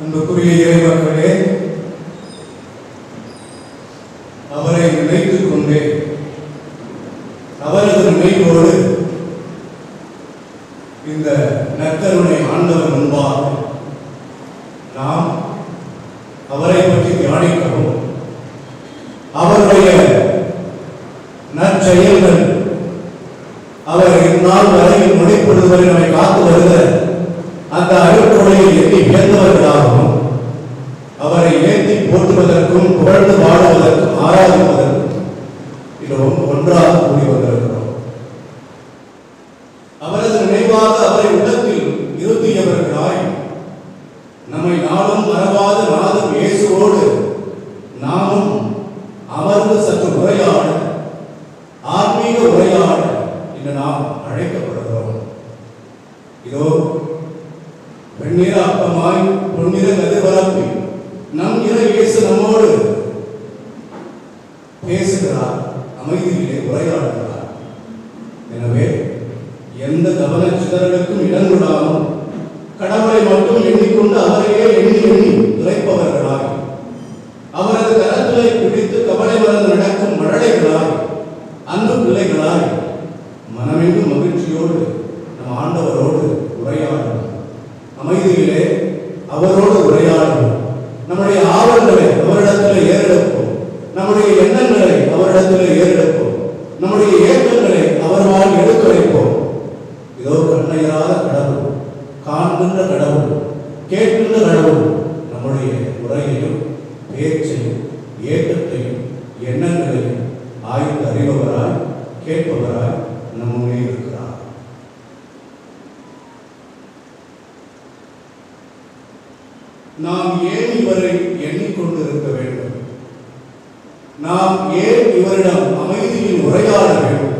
அன்புக்குரிய இறைமக்களே, அவரை நினைத்துக் கொண்டே அவரது நினைவோடு இந்த நற்கருணை ஆண்டவர் முன்பாக நாம் அவரை பற்றி தியானிக்கவும், அவருடைய நற்செயல்கள் அவர் இந்நாள் வரையில் முடிப்படுவதை நம்மை காத்து வருகிற அந்த அருட்கொடையை எண்ணி வியந்தவர்களாகவும், அவரை ஏற்றி போற்றுவதற்கும் புகழ்ந்து வாழுவதற்கும் ஆராதிப்பதற்கும் இதுவும் ஒன்றாக கூடி வந்திருக்கிறோம். அவரது நினைவாக அவரை உள்ளத்தில் இருத்தியவர்களாய் நம்மை நாளும் மறவாத நாதம் இயேசுவோடு நாமும் அமர்ந்து சற்று உரையாட, ஆன்மீக உரையாட இன்று நாம் அழைக்கப்படுகிறோம். இதோ வெண்ணிற அப்பமாய் பொன்னிற கதிர்பரப்பி நம் இறை இயேசு நம்மோடு பேசுகிறார், அமைதியிலே உரையாடுகிறார். எனவே எந்த கவன சிதறலுக்கும் இடம் விடாமல் கடவுளை மட்டும் எண்ணிக்கொண்டு அவரையே எண்ணி எண்ணி உரைப்பவர்களாய், அவரது கரங்களை பிடித்து கவலை மறந்து நடக்கும் மழலைகளாய், அன்பு பிள்ளைகளாய் மனமெங்கும் மகிழ்ச்சியோடு நம் ஆண்டவரோடு உரையாடும், அமைதியிலே அவரோடு உரையாடும், நம்முடைய ஆவல்களை அவரிடத்தில் ஏறெடுப்போம், நம்முடைய எண்ணங்களை அவரிடத்தில் ஏறெடுப்போம், நம்முடைய ஏக்கங்களை அவரால் எடுத்துரைப்போம். இதோ கண்ணையராத கடவுள், காண்கின்ற கடவுள், கேட்கின்ற கடவுள் நம்முடைய உரையையும் பேச்சையும் ஏக்கத்தையும் எண்ணங்களையும் ஆய்ந்து அறிபவராய் கேட்பவராய் நம்முடைய இருக்கிறார். நாம் ஏன் இவரை எண்ணிக்கொண்டிருக்க வேண்டும்? நாம் ஏன் இவரிடம் அமைதியில் உரையாட வேண்டும்?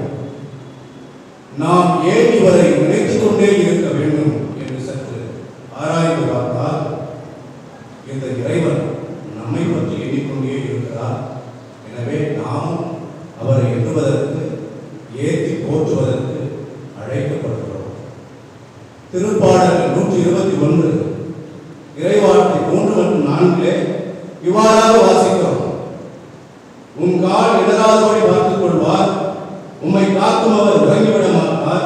நாம் ஏன் இவரை நினைத்துக் கொண்டே இருக்க வேண்டும் என்று சற்று ஆராய்ந்து பார்த்தால், இந்த இறைவன் நம்மை பற்றி எண்ணிக்கொண்டே இருக்கிறார். எனவே நாமும் அவரை எண்ணுவதற்கு, ஏற்றி போற்றுவதற்கு அழைக்கப்படுகிறோம். திருப்பாடல் 121 இறைவார்த்தை 3 மற்றும் 4 இவ்வாறாக வாசிக்கிறோம். உன் கால் இடராதபடி பார்த்துக் கொள்வார், உம்மை காக்கும் அவர் உறங்கிவிட மாட்டார்.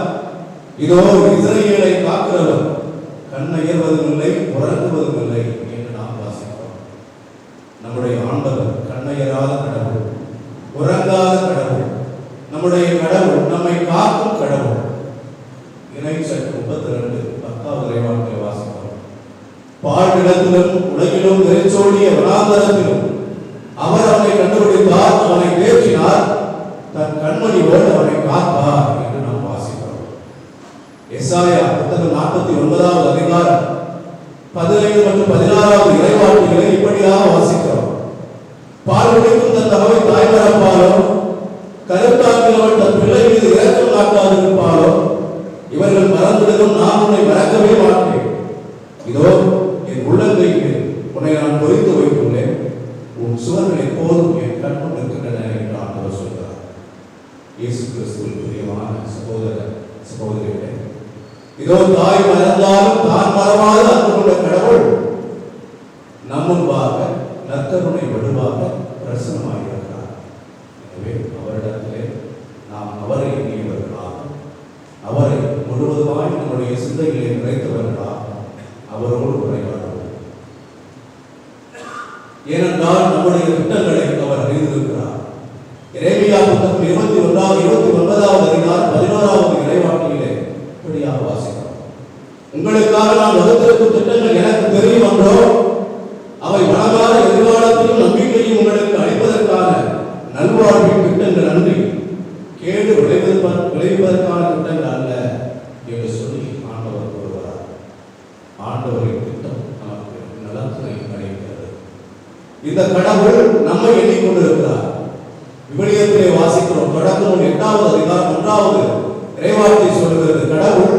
இதோ இஸ்ரவேலை காக்கிறவர் கண்ணயர்வதும் இல்லை, உறங்குவதும் இல்லை என்று நாம் வாசிக்கிறோம். நம்முடைய ஆண்டவர் கண்ணயராத கடவுள், உறங்காத கடவுள், நம்முடைய கடவுள், நம்மை காக்கும் கடவுள். இறைச்சல் 32 10வது இறைவார்த்தை வாசிக்கிறோம். பாழ்நிலத்திலும் உலகிலும் நெரிச்சோடிய வனாந்தரத்திலும் அவர் அவனை கண்டுபிடித்தார், அவனை தேற்றினார், தன் கண்மணியோடு அவனை காத்தார் என்று நாம் வாசிக்கிறோம். எசாயா புத்தகம் 49வது அதிகாரம் 15 மற்றும் 16வது இறைவார்த்தைகளை இப்படியாக வாசிக்கிறோம். பால் குடிக்கும் தன் தகவை தாய் மறப்பாலோ, கருத்தாக்கினவன் தன் பிள்ளை மீது இரக்கம் காட்டாதிருப்பாலோ, இவர்கள் மறந்துவிடும், நான் உன்னை மறக்கவே மாட்டேன். இதோ என் உள்ளங்கைக்கு உன்னை நான் பொறித்து வைத்துள்ளேன், உன் சுவர்கள் எப்போதும் என் கண்முன் இருக்கின்றன என்று ஆண்டவர் சொல்கிறார். இயேசு கிறிஸ்துவில் பிரியமான சகோதர சகோதரிகளே, இதோ தாய் மறந்தாலும் தான் மறவாத அன்பு கொண்ட கடவுள் நம் முன்பாக நற்கருணை வடுவாக பிரசன்னமாயிருக்கிறார். எனவே அவரிடத்திலே நாம் அவரை எண்ணியவர்களாக, அவரை முழுவதுமாய் நம்முடைய சிந்தைகளை நிறைத்தவர்களாக அவரோடு உரையாடுவோம். ஏனென்றால் நம்முடைய திட்டங்களை அவர் அறிந்திருக்கிறார். எரேமியா புத்தகம் 29வது அதிகாரம் 11வது இறைவார்த்தையிலே இப்படியாக வாசிக்கிறோம். உங்களுக்காக நான் வகுத்திருக்கும் திட்டங்கள் எனக்கு தெரியும் என்றோ, அவை வளமான எதிர்காலத்தையும் நம்பிக்கையும் உங்களுக்கு அளிப்பதற்கான நல்வாழ்வின் திட்டங்கள் அன்றி கேடு விளைவிப்பதற்கான திட்டங்கள் அல்ல என்று சொல்லி ஆண்டவர் கூறுகிறார். ஆண்டவரின் திட்டம் நமக்கு நலத்தினை அளிக்கிறது. இந்த கடவுள் நம்மை எண்ணிக்கொண்டிருக்கிறார். விவிலியத்திலே வாசிக்கிறோம். தொடக்கம் 8வது அதிகாரம் 1வது இறைவார்த்தை சொல்கிறது, கடவுள்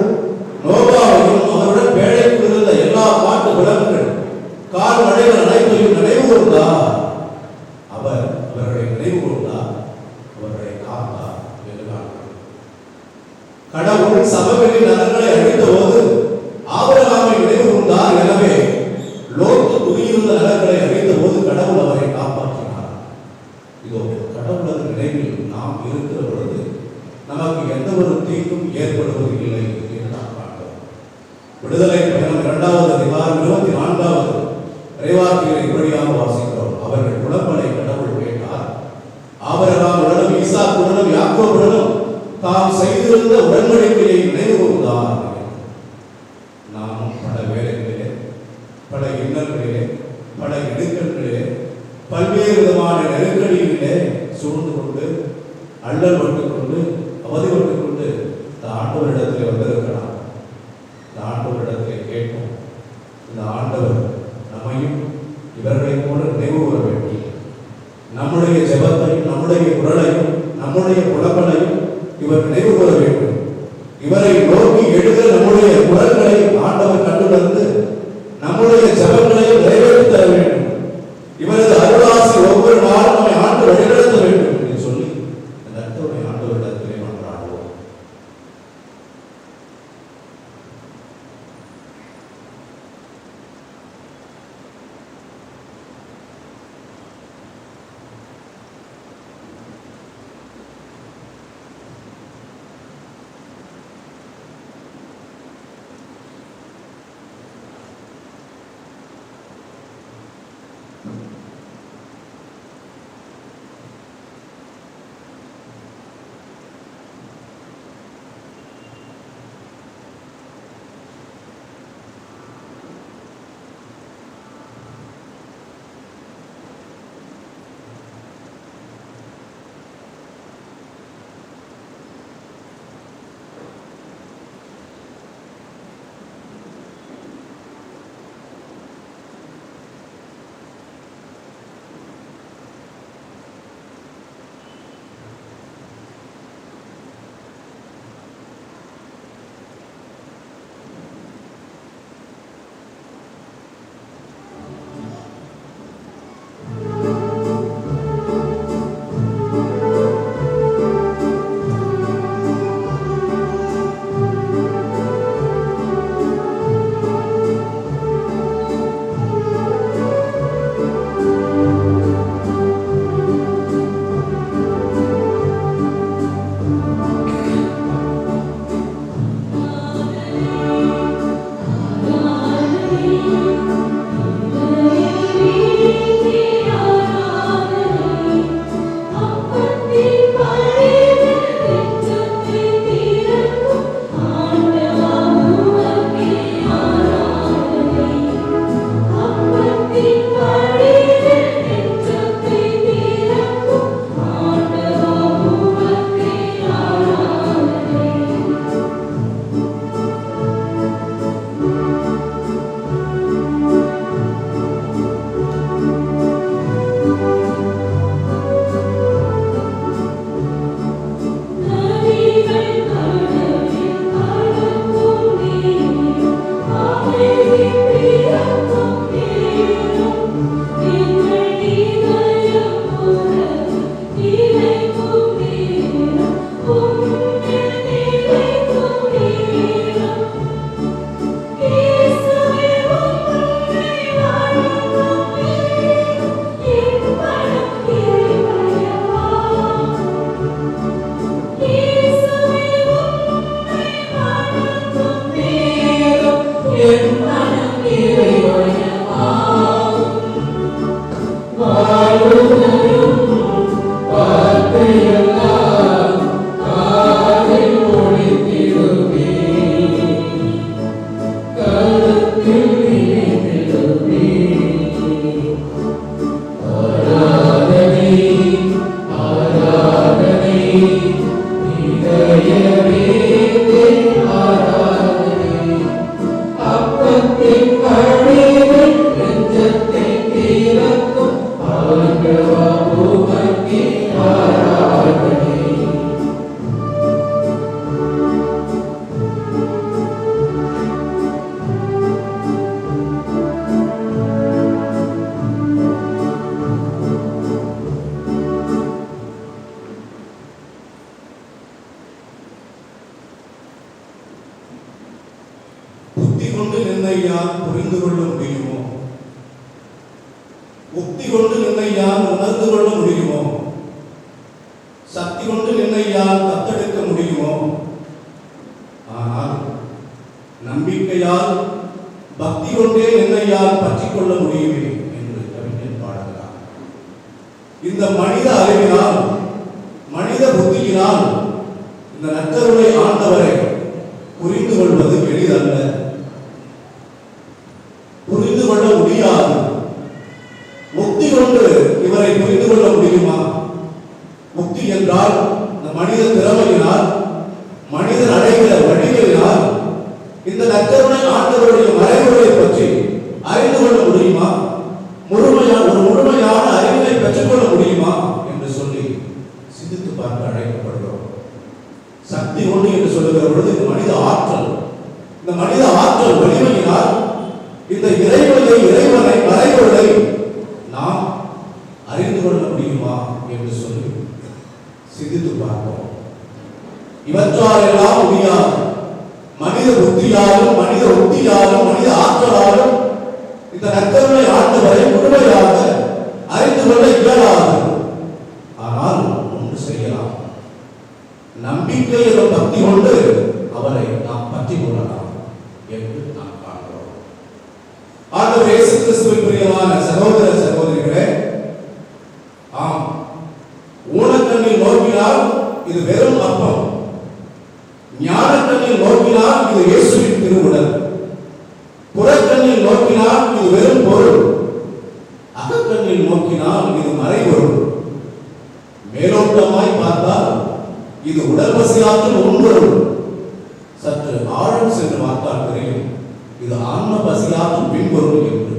நோவாவையும் அவருடன் பேழைக்கு இருந்த எல்லா காட்டு விலங்குகள் கால் மழைகள் அனைத்தையும் நினைவு கூர்ந்தார். அவர் அவர்களை நினைவு கூர்ந்தார், அவர்களை காத்தார் என்று கடவுள் சபைகளின் நலன்களை அழித்த போது ஆபிரகாமை நினைவு கூர்ந்தார். எனவே லோத்து தீங்கும் ஏற்படுவது இல்லை என்று நாம் பார்க்கிறோம். விடுதலை பயணம் 2வது அதிகாரம் 24வது இறைவாக்கியரை இப்படியாக வாசிக்கிறோம். அவர்கள் உடன்படை கடவுள் கேட்டார். ஆபிரகாமுடனும் ஈசாக்குடனும் யாக்கோபுடனும் தாம் செய்திருந்த உடன்படிக்கையை நினைவு கூர்ந்தார். நாமும் பல வேலைகளிலே, பல இன்னல்களிலே, பல இடுக்கண்களிலே, பல்வேறு விதமான நெருக்கடிகளிலே சூழ்ந்து கொண்டு, அல்லல் பட்டுக் கொண்டு, அவதிப்பட்டுக் கொண்டு இந்த ஆண்டவரிடத்தில் வந்திருக்கிறார். இந்த ஆண்டவரிடத்தில் கேட்போம். இந்த ஆண்டவர் நம்மையும் இவர்களை போல நினைவு கூற வேண்டி நம்முடைய ஜெபத்தையும், நம்முடைய குரலையும், நம்முடைய புலம்பலையும் இவர் நினைவு கூற வேண்டும். இவரை நோக்கி எழுத நம்முடைய குரல்களை ஆண்டவர் கண்டுணர்ந்து நம்முடைய ஜெபங்களையும் நிறைவேற்றி தர வேண்டும். இவரது அருளாசி ஒவ்வொரு நாளும் நம்மை ஆண்டு வழிநடத்த வேண்டும் என்று சொல்லி அந்த அர்த்தத்தை ஆண்டவரிடத்திலே மன்றாடுவோம். புத்தி கொண்டு நின்னையால் புரிந்து கொள்ள முடியுமோ? புத்தி கொண்டு நின்னையால் உணர்ந்து கொள்ள முடியுமோ? சக்தி கொண்டு நின்னையால் தத்தெடுக்க முடியுமோ? நம்பிக்கையால் பக்தி கொண்டே என்னையால் பற்றிக் கொள்ள முடியுமே என்று கவிஞன் பாடுகிறார். இந்த மனித அறிவினால், மனித புத்தியினால் இந்த நற்கருணை ஆண்டவரை புரிந்து கொள்வது எளிதல்ல, புரிந்து கொள்ள முடியாது. முக்தி கொண்டு இவரை புரிந்து கொள்ள முடியுமா? முக்தி என்றால் இந்த மனித திறமையினால், மனிதன் அடைகிற வழிகளினால் இந்த நற்கருணை ஆண்டவருடைய மறைமுறை பற்றி அறிந்து கொள்ள முடியுமா? முழுமையான அறிவை பெற்றுக்கொள்ள முடியுமா என்று சொல்லி சிந்தித்து பார்க்க அழைக்கப்படுகிறோம். சக்தி ஒன்று என்று சொல்லுகிற பொழுது இந்த மனித ஆற்றல், இந்த மனித ஆற்றல் வலிமையினால் இந்த இறைவனை மறைபொருளை நாம் அறிந்து கொள்ள முடியுமா என்று சொல்லி சிந்தித்து பார்ப்போம். இவற்றால் எல்லாம் முடியாது. மனித புத்தியாலும், மனித உத்தியாலும், மனித ஆற்றலாலும் இந்த நற்கருணை ஆண்டவரை முழுமையாக அறிந்து கொள்ள இயலாது. ஆனால் ஒன்று செய்யலாம், நம்பிக்கை என்ற பக்தி கொண்டு அவரை நாம் பற்றி கொள்ளலாம் என்று நாம் காண்கிறோம். ஆண்டவர் இயேசு கிறிஸ்துவின் பிரியமான சகோதர சகோதரிகளே, ஆம், ஊனக்கண்ணில் நோக்கினால் இது வெறும் அப்பம், ஞானக்கண்ணில் நோக்கினால் இது இயேசுவின் திருவுடல், புறக்கண்ணில் நோக்கினால் இது வெறும் பொருள், அகக்கண்ணில் நோக்கினால் இது மறைபொருள். மேலோட்டமாய் பார்த்தால் இது உடல் பசியாற்றும் உண்பொருள். சற்று ஆழம் சென்று பார்த்தால் தெரியும் இது ஆன்ம பசியாற்றும் பின்பொருள் என்று.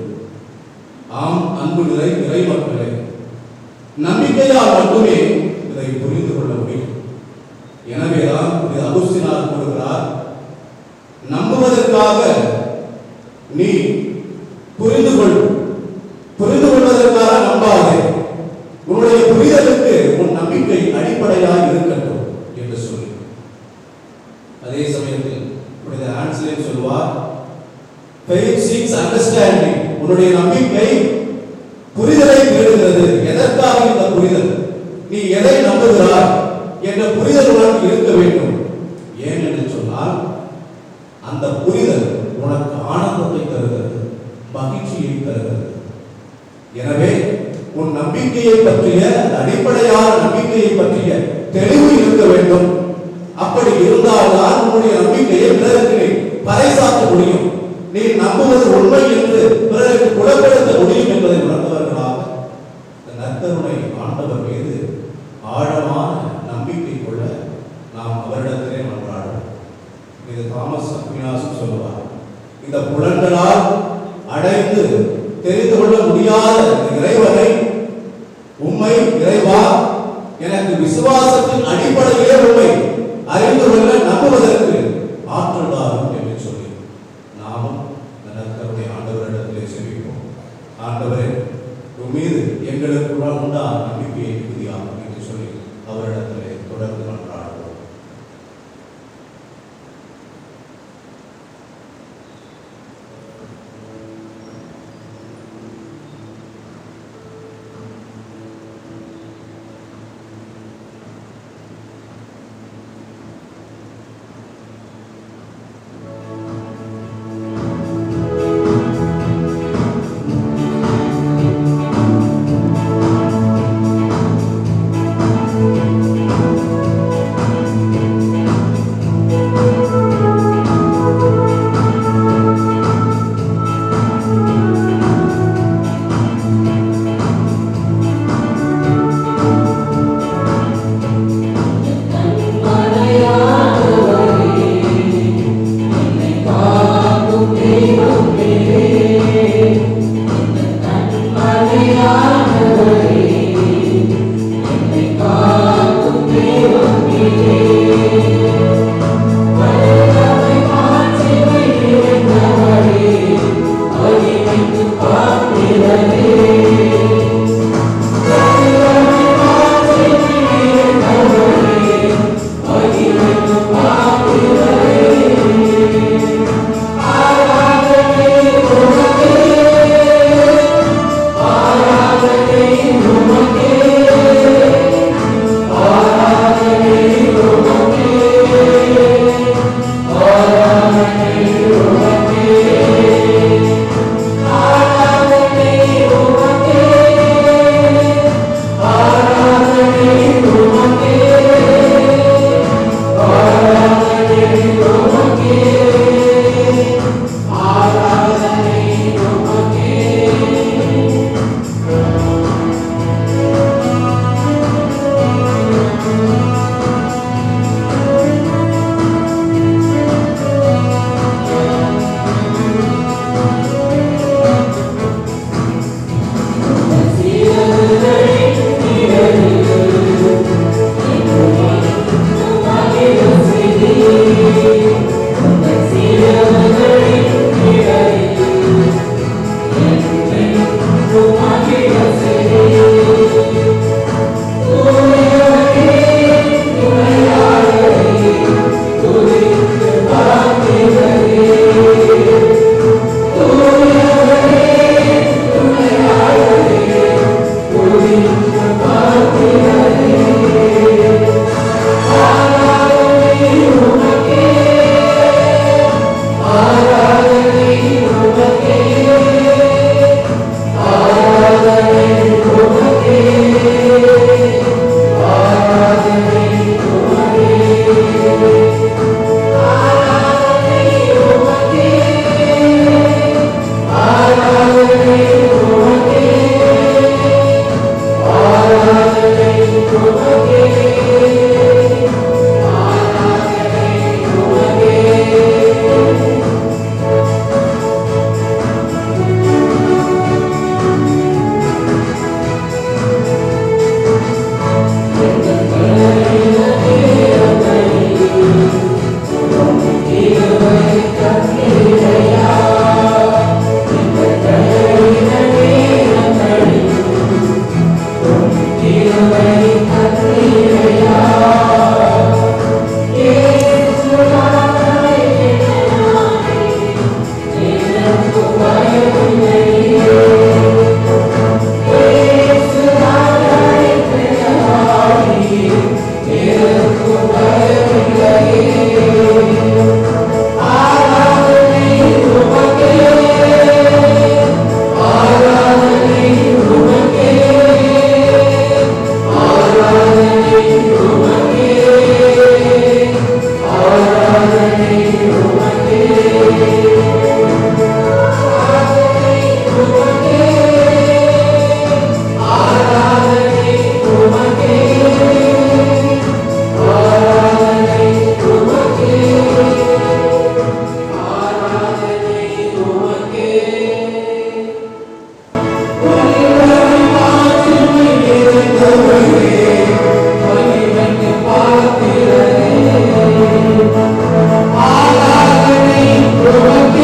ஆம், அன்பு நிறை மக்களே, நம்பிக்கையால் மட்டுமே இதை புரிந்து கொள்ள முடியும். எனவேதான் அகுஸ்தினார் கூறுகிறார், நம்புவதற்காக நீ புரிந்து கொள்வதற்காக நம்பாதே, உன்னுடைய புரிதலுக்கு உன் நம்பிக்கை அடிப்படையாக இருக்கட்டும் என்று சொல்லி. அதே சமயத்தில் புனித ஆன்சிலேன் சொல்வார், faith seeks understanding. உன்னுடைய நம்பிக்கை புரிதலை தேடுகிறது. எதற்காக இந்த புரிதல்? நீ எதை நம்புகிறாய் என்ற புரிதல் உனக்கு இருக்க வேண்டும். ஏன் என்று சொன்னால் அந்த புரிதல் உனக்கு ஆனந்தத்தை தருகிறது, மகிழ்ச்சியை தருகிறது. எனவே உன் நம்பிக்கையை பற்றிய, அடிப்படையான நம்பிக்கையை பற்றிய தெளிவு இருக்க வேண்டும். அப்படி இருந்தால்தான் உன்னுடைய நம்பிக்கையை பிறருக்கு பறைசாற்ற முடியும். நீ நம்புவது உண்மை என்று பிறருக்கு புலப்படுத்த முடியும் என்பதை உணர்ந்தவர்களாக நற்கருணை ஆண்டவர் மீது ஆழமான நம்பிக்கை கொள்ள நாம் அவரிடத்திலே மன்றாடுவோம். இது தாமஸ் அக்வினாசும் சொல்லுவார், இந்த புலன்களால் அடைந்து தெரிந்து கொள்ள முடியாத இறைவனை உம்மை இறைவா எனக்கு விசுவாசத்தின் அடிப்படையிலே உண்மை அறிந்து கொள்ள நம்புவதற்கு ஆற்றல் தாரும் என்று சொல்லி நாமும் நற்கருணை ஆண்டவரிடத்திலே செவிப்போம். ஆண்டவரே, உன் மீது எங்களுக்கு உண்டான நம்பிக்கையை ஆராதனை உமக்கே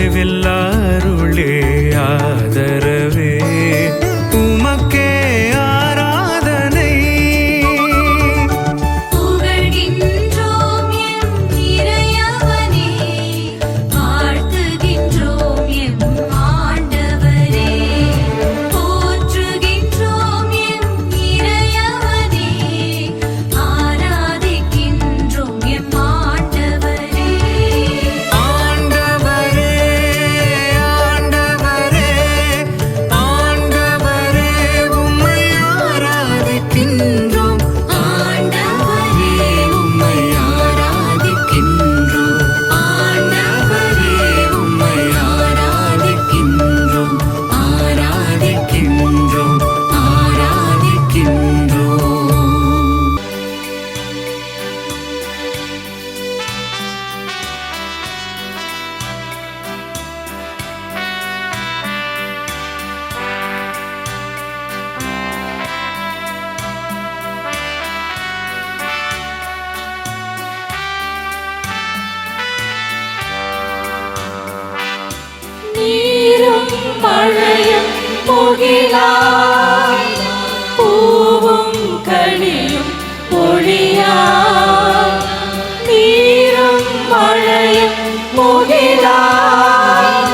நிறைவில்லாருளே ஆதரவே உமக்கே ஆராதனை. புகழ்கின்றோம் எம் இறையவனே, வாழ்த்துகின்றோம் எம் ஆண்டவரே. போற்றுகின்றோம் எம் இறையவனே, ஆராதிக்கின்றோம் எம் ஆண்டவரே. ஆண்டவரே ஆண்டவரே ஆண்டவரே உம்மை ஆராதிக்கின்றோம். ஆண்டவரே உம்மை ஆராதிக்கின்றோம். ஆண்டவரே உம்மை ஆராதிக்கின்றோம். ஆராதிக்கின்றோம். ஆராதிக்கின்றோம். நீரும் மழையும் முகிலாய், பூவும் கனியும் பொழியாய். நீரும் மழையும் முகிலாய்,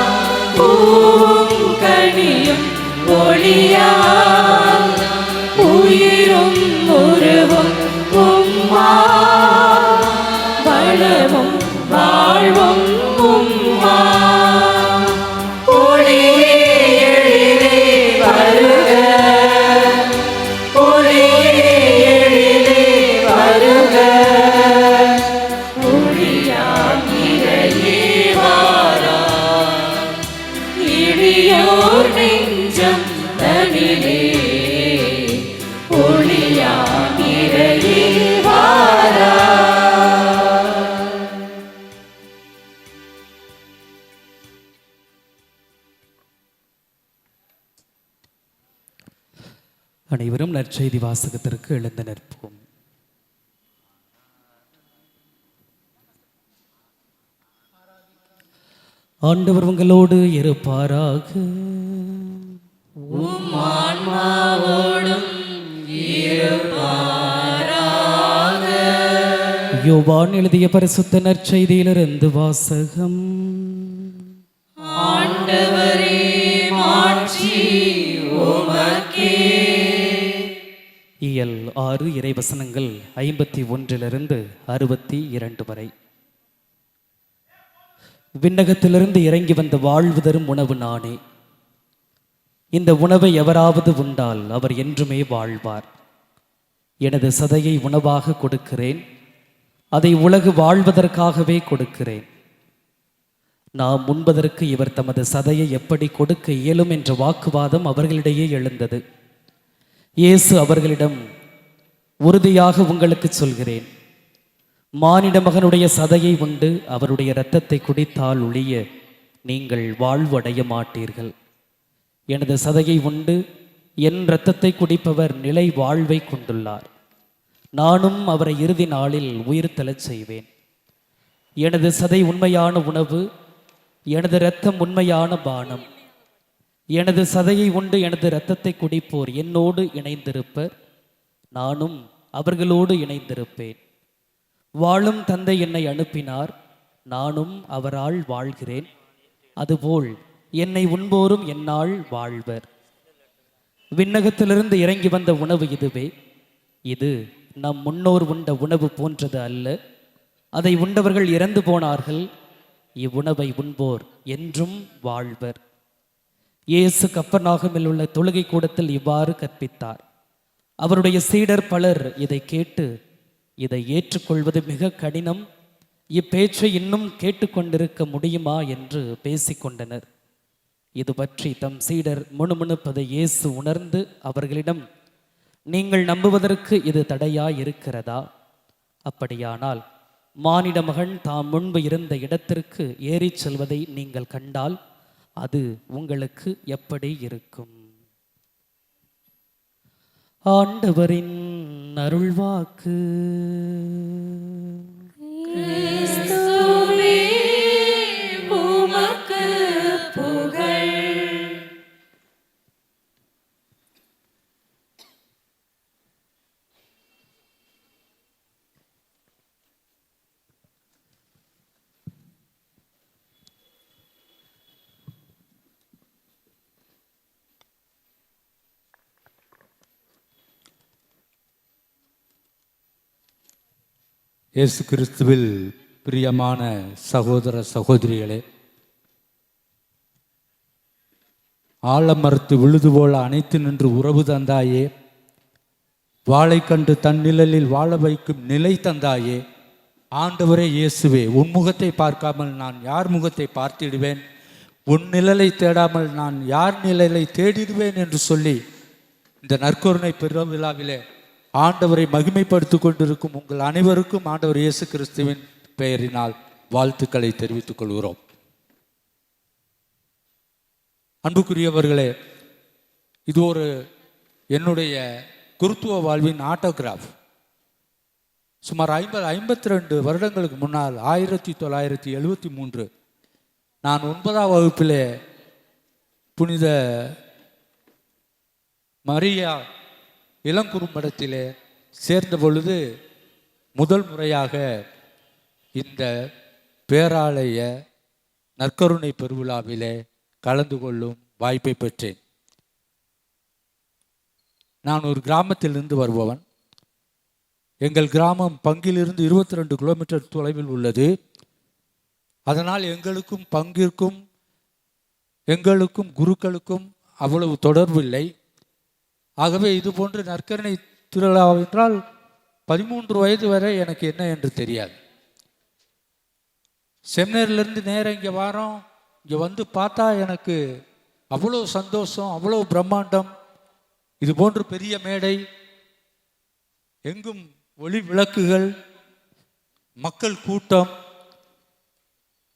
பூவும் கனியும் பொழியாய். உயிரும் உருவும் உம்மா, வளமும் வாழ்வும் உம்மா. ஒளியே எழிலே வருக, ஒளியே எழிலே வருக. ஒளியாம் இறையே வாராய், இழியோர் நெஞ்சம் தனிலே. ஒளியாம் இறையே வாராய். அனைவரும் நற்செய்தி வாசகத்திற்கு எழுந்து நிற்போம். ஆண்டவர் உங்களோடு இருப்பாராக. யோவான் எழுதிய பரிசுத்த நற்செய்தியிலிருந்து வாசகம். ஆண்டவரே மாட்சி உமக்கே. இயல் 6 இறைவசனங்கள் 51 62 வரை. விண்ணகத்திலிருந்து இறங்கி வந்த வாழ்வு தரும் உணவு நானே. இந்த உணவை எவராவது உண்டால் அவர் என்றுமே வாழ்வார். எனது சதையை உணவாக கொடுக்கிறேன், அதை உலகு வாழ்வதற்காகவே கொடுக்கிறேன். நாம் உண்பதற்கு இவர் தமது சதையை எப்படி கொடுக்க இயலும் என்ற வாக்குவாதம் அவர்களிடையே எழுந்தது. இயேசு அவர்களிடம், உறுதியாக உங்களுக்கு சொல்கிறேன், மானிட மகனுடைய சதையை உண்டு அவருடைய இரத்தத்தை குடித்தால் ஒழிய நீங்கள் வாழ்வடைய மாட்டீர்கள். எனது சதையை உண்டு என் இரத்தத்தை குடிப்பவர் நிலை வாழ்வை கொண்டுள்ளார். நானும் அவரை இறுதி நாளில் உயிர்த்தெழச் செய்வேன். எனது சதை உண்மையான உணவு, எனது இரத்தம் உண்மையான பானம். எனது சதையை உண்டு எனது இரத்தத்தை குடிப்போர் என்னோடு இணைந்திருப்பர், நானும் அவர்களோடு இணைந்திருப்பேன். வாழும் தந்தை என்னை அனுப்பினார், நானும் அவரால் வாழ்கிறேன். அதுபோல் என்னை உண்போரும் என்னால் வாழ்வர். விண்ணகத்திலிருந்து இறங்கி வந்த உணவு இதுவே. இது நம் முன்னோர் உண்ட உணவு போன்றது அல்ல. அதை உண்டவர்கள் இறந்து போனார்கள். இவ்வுணவை உண்போர் என்றும் வாழ்வர். இயேசு கப்பர்நாகமில் உள்ள தொழுகை கூடத்தில் இவ்வாறு கற்பித்தார். அவருடைய சீடர் பலர் இதை கேட்டு, இதை ஏற்றுக்கொள்வது மிக கடினம், இப்பேச்சை இன்னும் கேட்டுக்கொண்டிருக்க முடியுமா என்று பேசிக்கொண்டனர். இது பற்றி தம் சீடர் முணுமுணுப்பதை இயேசு உணர்ந்து அவர்களிடம், நீங்கள் நம்புவதற்கு இது தடையாய் இருக்கிறதா? அப்படியானால் மானிட மகன் தாம் முன்பு இருந்த இடத்திற்கு ஏறிச் செல்வதை நீங்கள் கண்டால் அது உங்களுக்கு எப்படி இருக்கும்? ஆண்டவரின் அருள்வாக்கு. கிறிஸ்துவே உமக்கு இயேசு கிறிஸ்துவில் பிரியமான சகோதர சகோதரிகளே, ஆலமரத்து விழுது போல அணைத்து நின்று உறவு தந்தாயே, வாளை கண்டு தன் நிழலில் வாழ வைக்கும் நிலை தந்தாயே, ஆண்டவரே இயேசுவே, உன் முகத்தை பார்க்காமல் நான் யார் முகத்தை பார்த்திடுவேன், உன் நிழலை தேடாமல் நான் யார் நிழலை தேடிடுவேன் என்று சொல்லி இந்த நற்கருணை பெருவிழாவிலே ஆண்டவரை மகிமைப்படுத்தி கொண்டிருக்கும் உங்கள் அனைவருக்கும் ஆண்டவர் இயேசு கிறிஸ்துவின் பெயரினால் வாழ்த்துக்களை தெரிவித்துக் கொள்கிறோம். அன்புக்குரியவர்களே, இது ஒரு என்னுடைய குருத்துவ வாழ்வின் ஆட்டோகிராஃப். சுமார் 52 வருடங்களுக்கு முன்னால் 1973 நான் 9ஆம் வகுப்பிலே புனித மரியா இளங்குறும்படத்திலே சேர்ந்த பொழுது முதல் முறையாக இந்த பேராலய நற்கருணை பெருவிழாவிலே கலந்து கொள்ளும் வாய்ப்பை பெற்றேன். நான் ஒரு கிராமத்திலிருந்து வருபவன். எங்கள் கிராமம் பங்கிலிருந்து 22 கிலோமீட்டர் தொலைவில் உள்ளது. அதனால் எங்களுக்கும் பங்கிற்கும் எங்களுக்கும் குருக்களுக்கும் அவ்வளவு தொடர்பு இல்லை. ஆகவே இது போன்று நற்கருணை திருவிழா என்றால் 13 வயது வரை எனக்கு என்ன என்று தெரியாது. செமினரிலிருந்து நேரம் இங்கே வாரோம். இங்கே வந்து பார்த்தா எனக்கு அவ்வளோ சந்தோஷம், அவ்வளோ பிரம்மாண்டம். இது போன்று பெரிய மேடை, எங்கும் ஒளி விளக்குகள், மக்கள் கூட்டம்.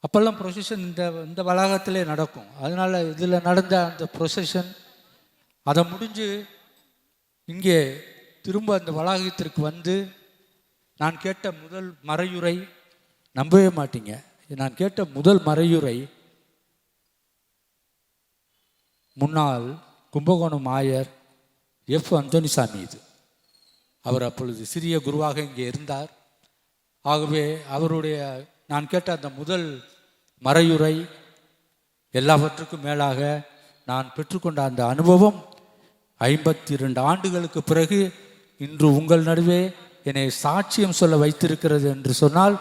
அப்போல்லாம் ப்ரொசஷன் இந்த வளாகத்திலே நடக்கும். அதனால் இதில் நடந்த அந்த ப்ரொசஷன் அதை முடிஞ்சு இங்கே திரும்ப அந்த வளாகத்திற்கு வந்து நான் கேட்ட முதல் மறையுரை, நம்பவே மாட்டீங்க, நான் கேட்ட முதல் மறையுரை முன்னாள் கும்பகோணம் ஆயர் எஃப் அந்தோனிசாமி. இது அவர் அப்பொழுது சிறிய குருவாக இங்கே இருந்தார். ஆகவே அவருடைய நான் கேட்ட அந்த முதல் மறையுரை, எல்லாவற்றுக்கும் மேலாக நான் பெற்றுக்கொண்ட அந்த அனுபவம் 52 ஆண்டுகளுக்கு பிறகு இன்று உங்கள் நடுவே என்னை சாட்சியம் சொல்ல வைத்திருக்கிறது என்று சொன்னால்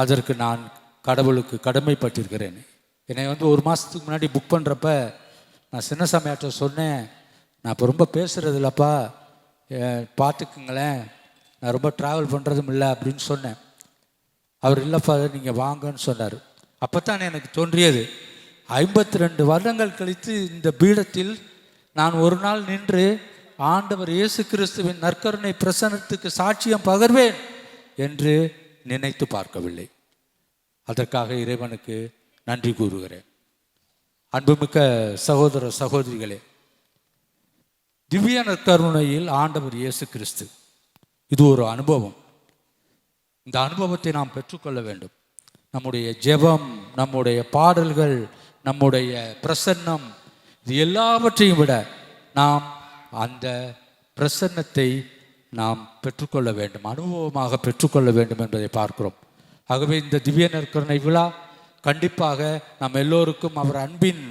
அதற்கு நான் கடவுளுக்கு கடமைப்பட்டிருக்கிறேன். என்னை வந்து 1 மாதத்துக்கு முன்னாடி புக் பண்ணுறப்ப நான் சின்னசாமியாட்ட சொன்னேன், நான் இப்போ ரொம்ப பேசுகிறது இல்லைப்பா, பார்த்துக்குங்களேன், நான் ரொம்ப ட்ராவல் பண்ணுறதும் இல்லை அப்படின்னு சொன்னேன். அவர் இல்லைப்பா நீங்கள் வாங்கன்னு சொன்னார். அப்போ தான் எனக்கு தோன்றியது, 52 வருடங்கள் கழித்து இந்த பீடத்தில் நான் ஒரு நாள் நின்று ஆண்டவர் இயேசு கிறிஸ்துவின் நற்கருணை பிரசன்னத்துக்கு சாட்சியம் பகர்வேன் என்று நினைத்து பார்க்கவில்லை. அதற்காக இறைவனுக்கு நன்றி கூறுகிறேன். அன்புமிக்க சகோதர சகோதரிகளே, திவ்ய நற்கருணையில் ஆண்டவர் இயேசு கிறிஸ்து, இது ஒரு அனுபவம். இந்த அனுபவத்தை நாம் பெற்றுக்கொள்ள வேண்டும். நம்முடைய ஜெபம், நம்முடைய பாடல்கள், நம்முடைய பிரசன்னம், இது எல்லாவற்றையும் விட நாம் அந்த பிரசன்னத்தை நாம் பெற்றுக்கொள்ள வேண்டும், அனுபவமாக பெற்றுக்கொள்ள வேண்டும் என்பதை பார்க்கிறோம். ஆகவே இந்த திவ்ய நற்கருணை விழா கண்டிப்பாக நம் எல்லோருக்கும் அவர் அன்பின்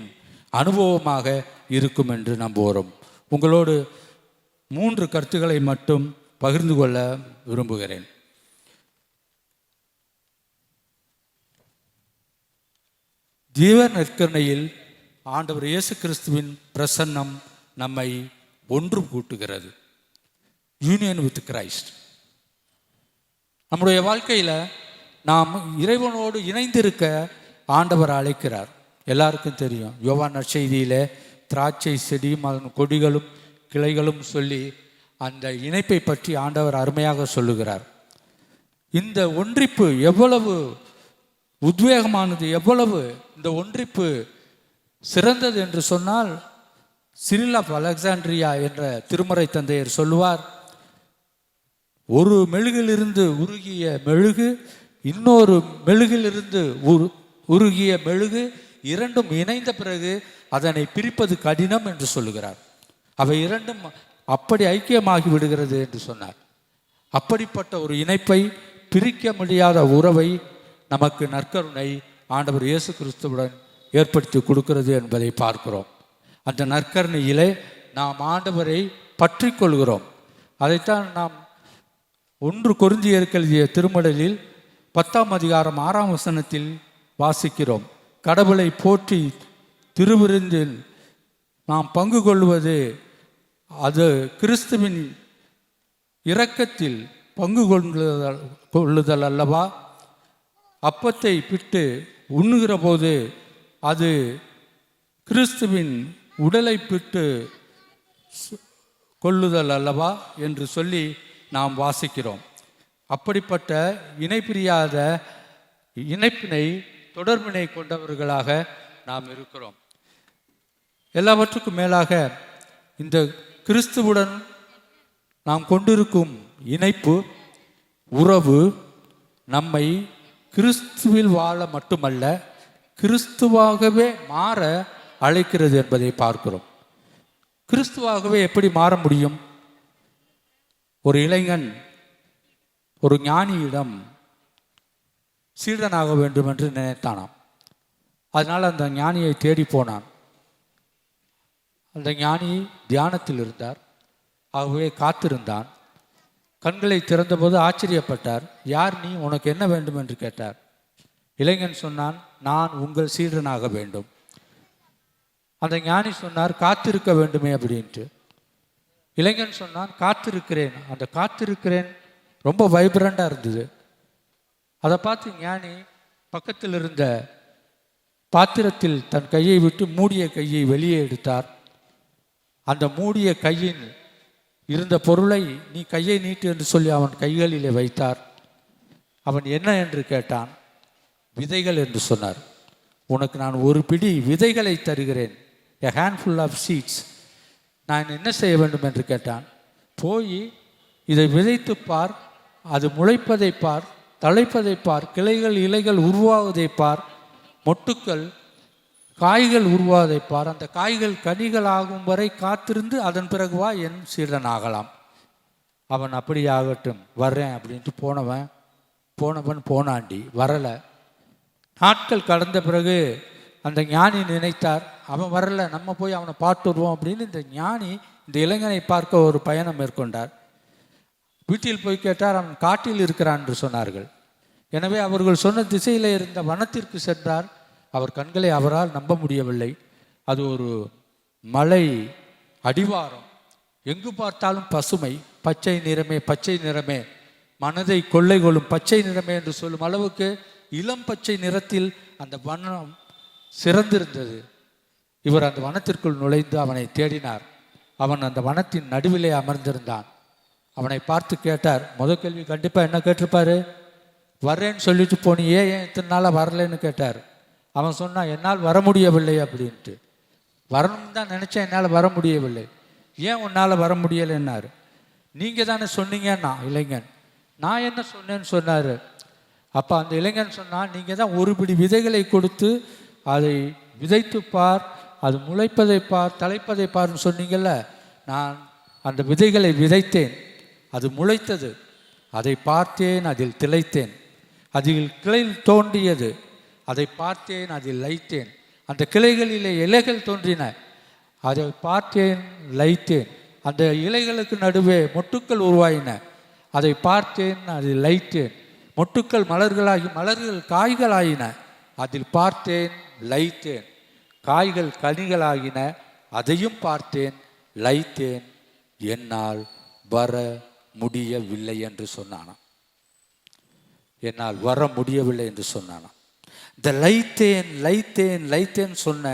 அனுபவமாக இருக்கும் என்று நம்புகிறோம். உங்களோடு 3 கருத்துக்களை மட்டும் பகிர்ந்து கொள்ள விரும்புகிறேன். திவ்ய நற்கருணையில் ஆண்டவர் இயேசு கிறிஸ்துவின் பிரசன்னம் நம்மை ஒன்று கூட்டுகிறது. Union with Christ. நம்முடைய வாழ்க்கையில் நாம் இறைவனோடு இணைந்திருக்க ஆண்டவர் அழைக்கிறார். எல்லாருக்கும் தெரியும், யோவான் நற்செய்தியிலே திராட்சை செடியும் அதன் கொடிகளும் கிளைகளும் சொல்லி அந்த இணைப்பை பற்றி ஆண்டவர் அருமையாக சொல்லுகிறார். இந்த ஒன்றிப்பு எவ்வளவு உத்வேகமானது, எவ்வளவு இந்த ஒன்றிப்பு சிறந்தது என்று சொன்னால், சிரில் ஆஃப் அலெக்சாண்ட்ரியா என்ற திருமறை தந்தையர் சொல்லுவார், ஒரு மெழுகிலிருந்து உருகிய மெழுகு இன்னொரு மெழுகிலிருந்து உருகிய மெழுகு இரண்டும் இணைந்த பிறகு அதனை பிரிப்பது கடினம் என்று சொல்லுகிறார். அவை இரண்டும் அப்படி ஐக்கியமாகி விடுகிறது என்று சொன்னார். அப்படிப்பட்ட ஒரு இணைப்பை, பிரிக்க முடியாத உறவை நமக்கு நற்கருணை ஆண்டவர் இயேசு கிறிஸ்துவுடன் ஏற்படுத்தி கொடுக்கிறது என்பதை பார்க்கிறோம். அந்த நற்கருணையிலே நாம் ஆண்டவரை பற்றி கொள்கிறோம். அதைத்தான் நாம் 1 கொரிந்தியருக்கு எழுதிய திருமடலில் 10ஆம் அதிகாரம் 6ஆம் வசனத்தில் வாசிக்கிறோம். கடவுளை போற்றி திருவிருந்தில் நாம் பங்கு கொள்வது அது கிறிஸ்துவின் இரக்கத்தில் பங்கு கொள்ளுதல் அல்லவா? அப்பத்தை பிட்டு உண்ணுகிற போது அது கிறிஸ்துவின் உடலை பிட்டு கொள்ளுதல் அல்லவா என்று சொல்லி நாம் வாசிக்கிறோம். அப்படிப்பட்ட இணைப்பிரியாத இணைப்பினை தொடர்பினை கொண்டவர்களாக நாம் இருக்கிறோம். எல்லாவற்றுக்கும் மேலாக இந்த கிறிஸ்துவுடன் நாம் கொண்டிருக்கும் இணைப்பு உறவு நம்மை கிறிஸ்துவில் வாழ மட்டுமல்ல கிறிஸ்துவாகவே மாற அழைக்கிறது என்பதை பார்க்கிறோம். கிறிஸ்துவாகவே எப்படி மாற முடியும்? ஒரு இளைஞன் ஒரு ஞானியிடம் சீடனாக வேண்டும் என்று நினைத்தானாம். அதனால் அந்த ஞானியை தேடி போனான். அந்த ஞானி தியானத்தில் இருந்தார். ஆகவே காத்திருந்தான். கண்களை திறந்தபோது ஆச்சரியப்பட்டார். யார் நீ? உனக்கு என்ன வேண்டும் என்று கேட்டார். இளைஞன் சொன்னான், நான் உங்கள் சீடனாக வேண்டும். அந்த ஞானி சொன்னார், காத்திருக்க வேண்டுமே அப்படின்ட்டு. இளைஞன் சொன்னான், காத்திருக்கிறேன். அந்த காத்திருக்கிறேன் ரொம்ப வைப்ரண்டாக இருந்தது. அதை பார்த்து ஞானி பக்கத்தில் இருந்த பாத்திரத்தில் தன் கையை விட்டு மூடிய கையை வெளியே எடுத்தார். அந்த மூடிய கையின் இருந்த பொருளை நீ கையை நீட்டு என்று சொல்லி அவன் கைகளிலே வைத்தார். அவன் என்ன என்று கேட்டான். விதைகள் என்று சொன்னார். உனக்கு நான் ஒரு பிடி விதைகளை தருகிறேன், a handful of seeds. நான் என்ன செய்ய வேண்டும் என்று கேட்டான். போய் இதை விதைத்து பார், அது முளைப்பதை பார், தழைப்பதை பார், கிளைகள் இலைகள் உருவாவதை பார், மொட்டுக்கள் காய்கள் உருவாவதை பார், அந்த காய்கள் கனிகள் ஆகும் வரை காத்திருந்து அதன் பிறகு வா, என் சீடன் ஆகலாம். அவன் அப்படி ஆகட்டும் வர்றேன் அப்படின்ட்டு போனவன் போனாண்டி வரலை. நாட்கள் கடந்த பிறகு அந்த ஞானி நினைத்தார், அவன் வரல, நம்ம போய் அவனை பார்த்து வருவோம் அப்படின்னு இந்த ஞானி இந்த இளைஞனை பார்க்க ஒரு பயணம் மேற்கொண்டார். வீட்டில் போய் கேட்டார். அவன் காட்டில் இருக்கிறான் என்று சொன்னார்கள். எனவே அவர்கள் சொன்ன திசையில் இருந்த வனத்திற்கு சென்றார். அவர் கண்களை அவரால் நம்ப முடியவில்லை. அது ஒரு மலை அடிவாரம், எங்கு பார்த்தாலும் பசுமை, பச்சை நிறமே, பச்சை நிறமே, மனதை கொள்ளை கொள்ளும் பச்சை நிறமே என்று சொல்லும் அளவுக்கு இளம் பச்சை நிறத்தில் அந்த வனம் சிறந்திருந்தது. இவர் அந்த வனத்திற்குள் நுழைந்து அவனை தேடினார். அவன் அந்த வனத்தின் நடுவிலே அமர்ந்திருந்தான். அவனை பார்த்து கேட்டார். முதல் கேள்வி கண்டிப்பாக என்ன கேட்டிருப்பாரு? வர்றேன்னு சொல்லிட்டு போனியே, ஏன் இத்தனை நாளாக வரலன்னு கேட்டார். அவன் சொன்னான், என்னால் வர முடியவில்லை அப்படின்ட்டு. வரணும்னு தான் நினச்சேன், என்னால் வர முடியவில்லை. ஏன் உன்னால் வர முடியலைன்னாரு. நீங்கள் தானே சொன்னீங்கன்னா இளைஞன். நான் என்ன சொன்னேன்னு சொன்னார். அப்போ அந்த இளைஞன் சொன்னால், நீங்கள் தான் ஒரு பிடி விதைகளை கொடுத்து அதை விதைத்து பார், அது முளைப்பதை பார், தழைப்பதை பார்ன்னு சொன்னீங்கல்ல. நான் அந்த விதைகளை விதைத்தேன், அது முளைத்தது, அதை பார்த்தேன், அதில் திளைத்தேன். அதில் கிளை தோன்றியது, அதை பார்த்தேன், அதில் லைத்தேன். அந்த கிளைகளிலே இலைகள் தோன்றின, அதை பார்த்தேன், லைத்தேன். அந்த இலைகளுக்கு நடுவே மொட்டுக்கள் உருவாயின, அதை பார்த்தேன், அதில் லைத்தேன். மொட்டுக்கள் மலர்களாகி மலர்கள் காய்களாயின, அதில் பார்த்தேன், லைத்தேன். காய்கள் கனிகளாகின, அதையும் பார்த்தேன், லைத்தேன். என்னால் வர முடியவில்லை என்று சொன்னானாம். என்னால் வர முடியவில்லை என்று சொன்னானாம். இந்த லைத்தேன் லைத்தேன் லைத்தேன் சொன்ன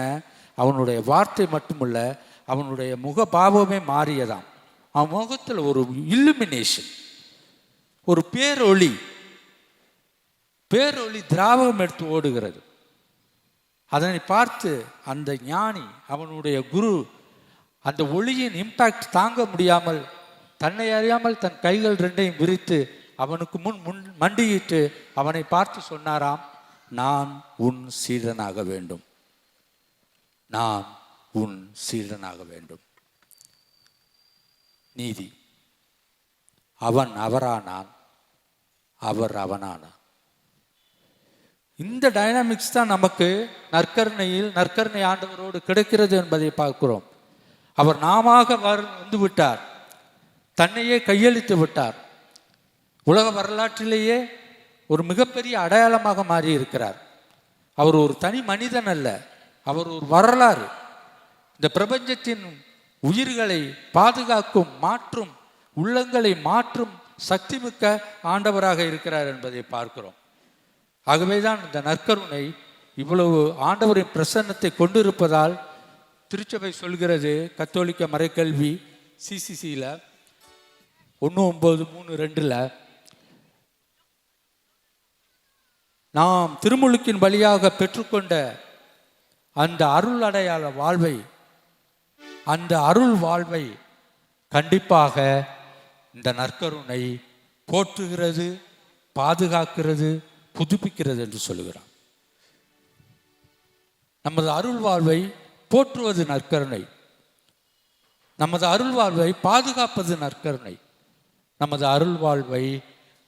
அவனுடைய வார்த்தை மட்டுமல்ல, அவனுடைய முகபாவமே மாறியதாம். அவன் முகத்தில் ஒரு இல்லுமினேஷன், ஒரு பேரொளி திராவகம் எடுத்து ஓடுகிறது. அதனை பார்த்து அந்த ஞானி, அவனுடைய குரு, அந்த ஒளியின் இம்பாக்ட் தாங்க முடியாமல் தன்னை அறியாமல் தன் கைகள் ரெண்டையும் விரித்து அவனுக்கு முன் மண்டியிட்டு அவனை பார்த்து சொன்னாராம், நான் உன் சீடனாக வேண்டும், நான் உன் சீடனாக வேண்டும். நீதி. அவன் அவரானான், அவர் அவனானான். இந்த டைனாமிக்ஸ் தான் நமக்கு நற்கருணை ஆண்டவரோடு கிடைக்கிறது என்பதை பார்க்கிறோம். அவர் நாமாக வந்து விட்டார், தன்னையே கையளித்து விட்டார். உலக வரலாற்றிலேயே ஒரு மிகப்பெரிய அடையாளமாக மாறி இருக்கிறார். அவர் ஒரு தனி மனிதன் அல்ல, அவர் ஒரு வரலாறு. இந்த பிரபஞ்சத்தின் உயிர்களை பாதுகாக்கும், மாற்றும், உள்ளங்களை மாற்றும் சக்தி மிக்க ஆண்டவராக இருக்கிறார் என்பதை பார்க்கிறோம். ஆகவேதான் இந்த நற்கருணை இவ்வளவு ஆண்டவரின் பிரசன்னத்தை கொண்டிருப்பதால் திருச்சபை சொல்கிறது, கத்தோலிக்க மறைக்கல்வி சிசிசியில் 1932 நாம் திருமுழுக்கின் வழியாக பெற்றுக்கொண்ட அந்த அருள் அடையாள வாழ்வை, அந்த அருள் வாழ்வை கண்டிப்பாக இந்த நற்கருணை போற்றுகிறது, பாதுகாக்கிறது, புதுப்பிக்கிறது என்று சொல்லுகிறார். நமது அருள் வாழ்வை போற்றுவது நற்கருணை, நமது அருள் வாழ்வை பாதுகாப்பது நற்கருணை, நமது அருள் வாழ்வை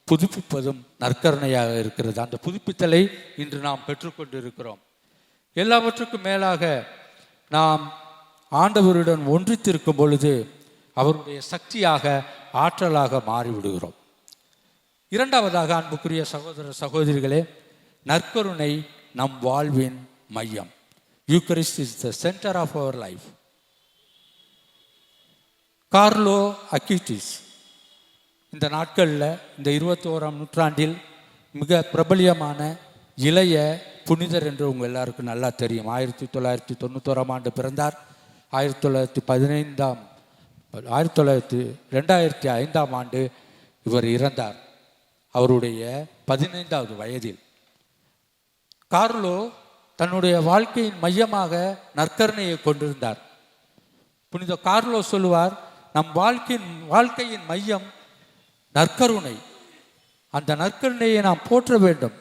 புதுப்பிப்பதும் நற்கருணையாக இருக்கிறது. அந்த புதுப்பித்தலை இன்று நாம் பெற்றுக்கொண்டிருக்கிறோம். எல்லாவற்றுக்கும் மேலாக நாம் ஆண்டவருடன் ஒன்றித்திருக்கும் பொழுது அவருடைய சக்தியாக, ஆற்றலாக மாறிவிடுகிறோம். இரண்டாவதாக, அன்புக்குரிய சகோதர சகோதரிகளே, நற்கருணை நம் வாழ்வின் மையம். Eucharist is the centre of our life. Carlo Acutis இந்த நாட்களில், இந்த 21ஆம் நூற்றாண்டில் மிக பிரபலியமான இளைய புனிதர் என்று உங்கள் எல்லாருக்கும் நல்லா தெரியும். 1991ஆம் ஆண்டு பிறந்தார். 2005ஆம் ஆண்டு இவர் இறந்தார், அவருடைய 15வது வயதில். கார்லோ தன்னுடைய வாழ்க்கையின் மையமாக நற்கருணையை கொண்டிருந்தார். புனித கார்லோ சொல்லுவார், நம் வாழ்க்கையின் மையம் நற்கருணை. அந்த நற்கருணையை நாம் போற்ற வேண்டும்.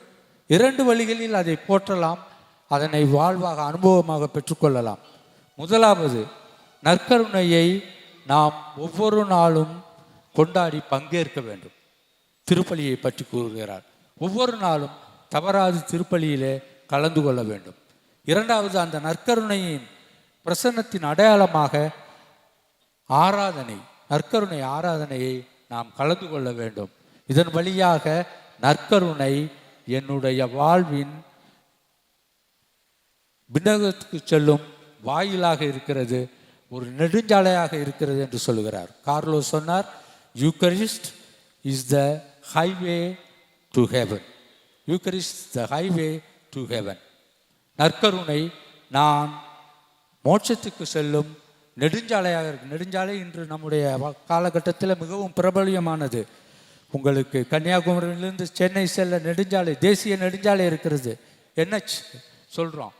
2 வழிகளில் அதை போற்றலாம், அதனை வாழ்வாக, அனுபவமாக பெற்றுக்கொள்ளலாம். முதலாவது, நற்கருணையை நாம் ஒவ்வொரு நாளும் கொண்டாடி பங்கேற்க வேண்டும். திருப்பலியை பற்றி கூறுகிறார். ஒவ்வொரு நாளும் தவறாது திருப்பலியிலே கலந்து கொள்ள வேண்டும். இரண்டாவது, அந்த நற்கருணையின் பிரசன்னத்தின் அடையாளமாக ஆராதனை, நற்கருணை ஆராதனையை நாம் கலந்து கொள்ள வேண்டும். இதன் வழியாக நற்கருணை என்னுடைய வாழ்வின் விண்ணகத்துக்கு செல்லும் வாயிலாக இருக்கிறது, ஒரு நெடுஞ்சாலையாக இருக்கிறது என்று சொல்கிறார். கார்லோ சொன்னார், Eucharist is the highway to heaven. Eucharist the highway to heaven. நற்கருணை நான் மோட்சத்துக்கு செல்லும் நெடுஞ்சாலையாக இருக்கு. நெடுஞ்சாலை இன்று நம்முடைய காலகட்டத்தில் மிகவும் பிரபலியமானது. உங்களுக்கு கன்னியாகுமரியிலிருந்து சென்னை செல்ல நெடுஞ்சாலை, தேசிய நெடுஞ்சாலை இருக்கிறது, NH சொல்கிறோம்.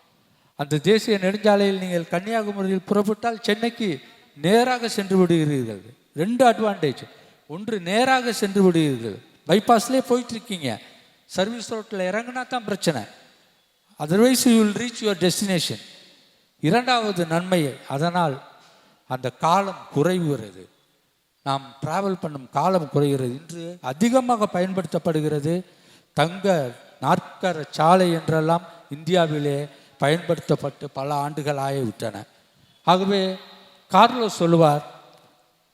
அந்த தேசிய நெடுஞ்சாலையில் நீங்கள் கன்னியாகுமரியில் புறப்பட்டால் சென்னைக்கு நேராக சென்று விடுகிறீர்கள். 2 அட்வான்டேஜ். ஒன்று, நேராக சென்று விடுகிறீர்கள், பைபாஸ்லேயே போயிட்டுருக்கீங்க. சர்வீஸ் ரோட்டில் இறங்கினா தான் பிரச்சனை, otherwise you will reach your destination. இரண்டாவது நன்மை, அதனால் அந்த காலம் குறைவுகிறது, நாம் டிராவல் பண்ணும் காலம் குறைகிறது. இன்று அதிகமாக பயன்படுத்தப்படுகிறது தங்க நாற்கர சாலை என்றெல்லாம் இந்தியாவிலே பயன்படுத்தப்பட்டு பல ஆண்டுகள் ஆகிவிட்டன. ஆகவே கார்லோ சொல்லுவார்,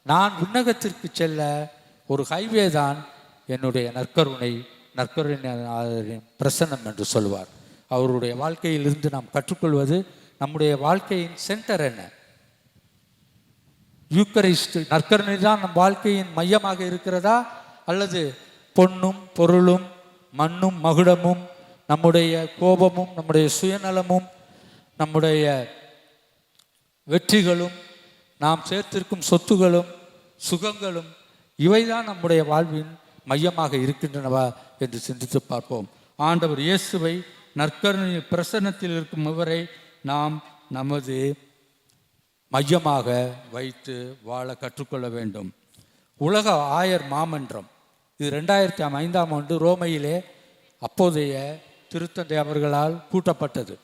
நான் விண்ணகத்திற்கு செல்ல ஒரு ஹைவே தான் என்னுடைய நற்கருணை பிரசன்னம் என்று சொல்லுவார். அவருடைய வாழ்க்கையிலிருந்து நாம் கற்றுக்கொள்வது, நம்முடைய வாழ்க்கையின் சென்டர் என்ன? யூக்கரிஸ்ட், நற்கருணை தான் நம் வாழ்க்கையின் மையமாக இருக்கிறதா, அல்லது பொன்னும் பொருளும் மண்ணும் மகுடமும் நம்முடைய கோபமும் நம்முடைய சுயநலமும் நம்முடைய வெற்றிகளும் நாம் சேர்த்திருக்கும் சொத்துகளும் சுகங்களும் இவைதான் நம்முடைய வாழ்வின் மையமாக இருக்கின்றனவா என்று சிந்தித்து பார்ப்போம். ஆண்டவர் இயேசுவை, நற்கருணை பிரசன்னத்தில் இருக்கும் இவரை நாம் நமது மையமாக வைத்து வாழ கற்றுக்கொள்ள வேண்டும். உலக ஆயர் மாமன்றம், இது 2005ஆம் ஆண்டு ரோமையிலே அப்போதைய திருத்தந்தை அவர்களால் கூட்டப்பட்டது.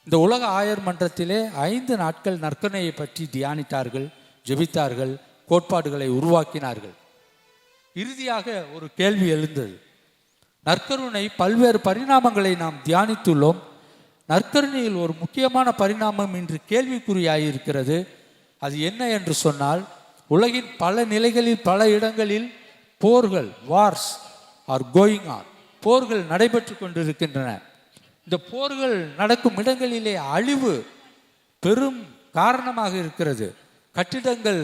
இந்த உலக ஆயர் மன்றத்திலே 5 நாட்கள் நற்கருணையை பற்றி தியானித்தார்கள், ஜெபித்தார்கள், கோட்பாடுகளை உருவாக்கினார்கள். இறுதியாக ஒரு கேள்வி எழுந்தது. நற்கருணை பல்வேறு பரிணாமங்களை நாம் தியானித்துள்ளோம். நற்கருணையில் ஒரு முக்கியமான பரிணாமம் இன்று கேள்விக்குறியாயிருக்கிறது. அது என்ன என்று சொன்னால், உலகின் பல நிலைகளில், பல இடங்களில் போர்கள், வார்ஸ் ஆர் கோயிங் ஆன், போர்கள் நடைபெற்று கொண்டிருக்கின்றன. இந்த போர்கள் நடக்கும் இடங்களிலே அழிவு பெரும் காரணமாக இருக்கிறது. கட்டிடங்கள்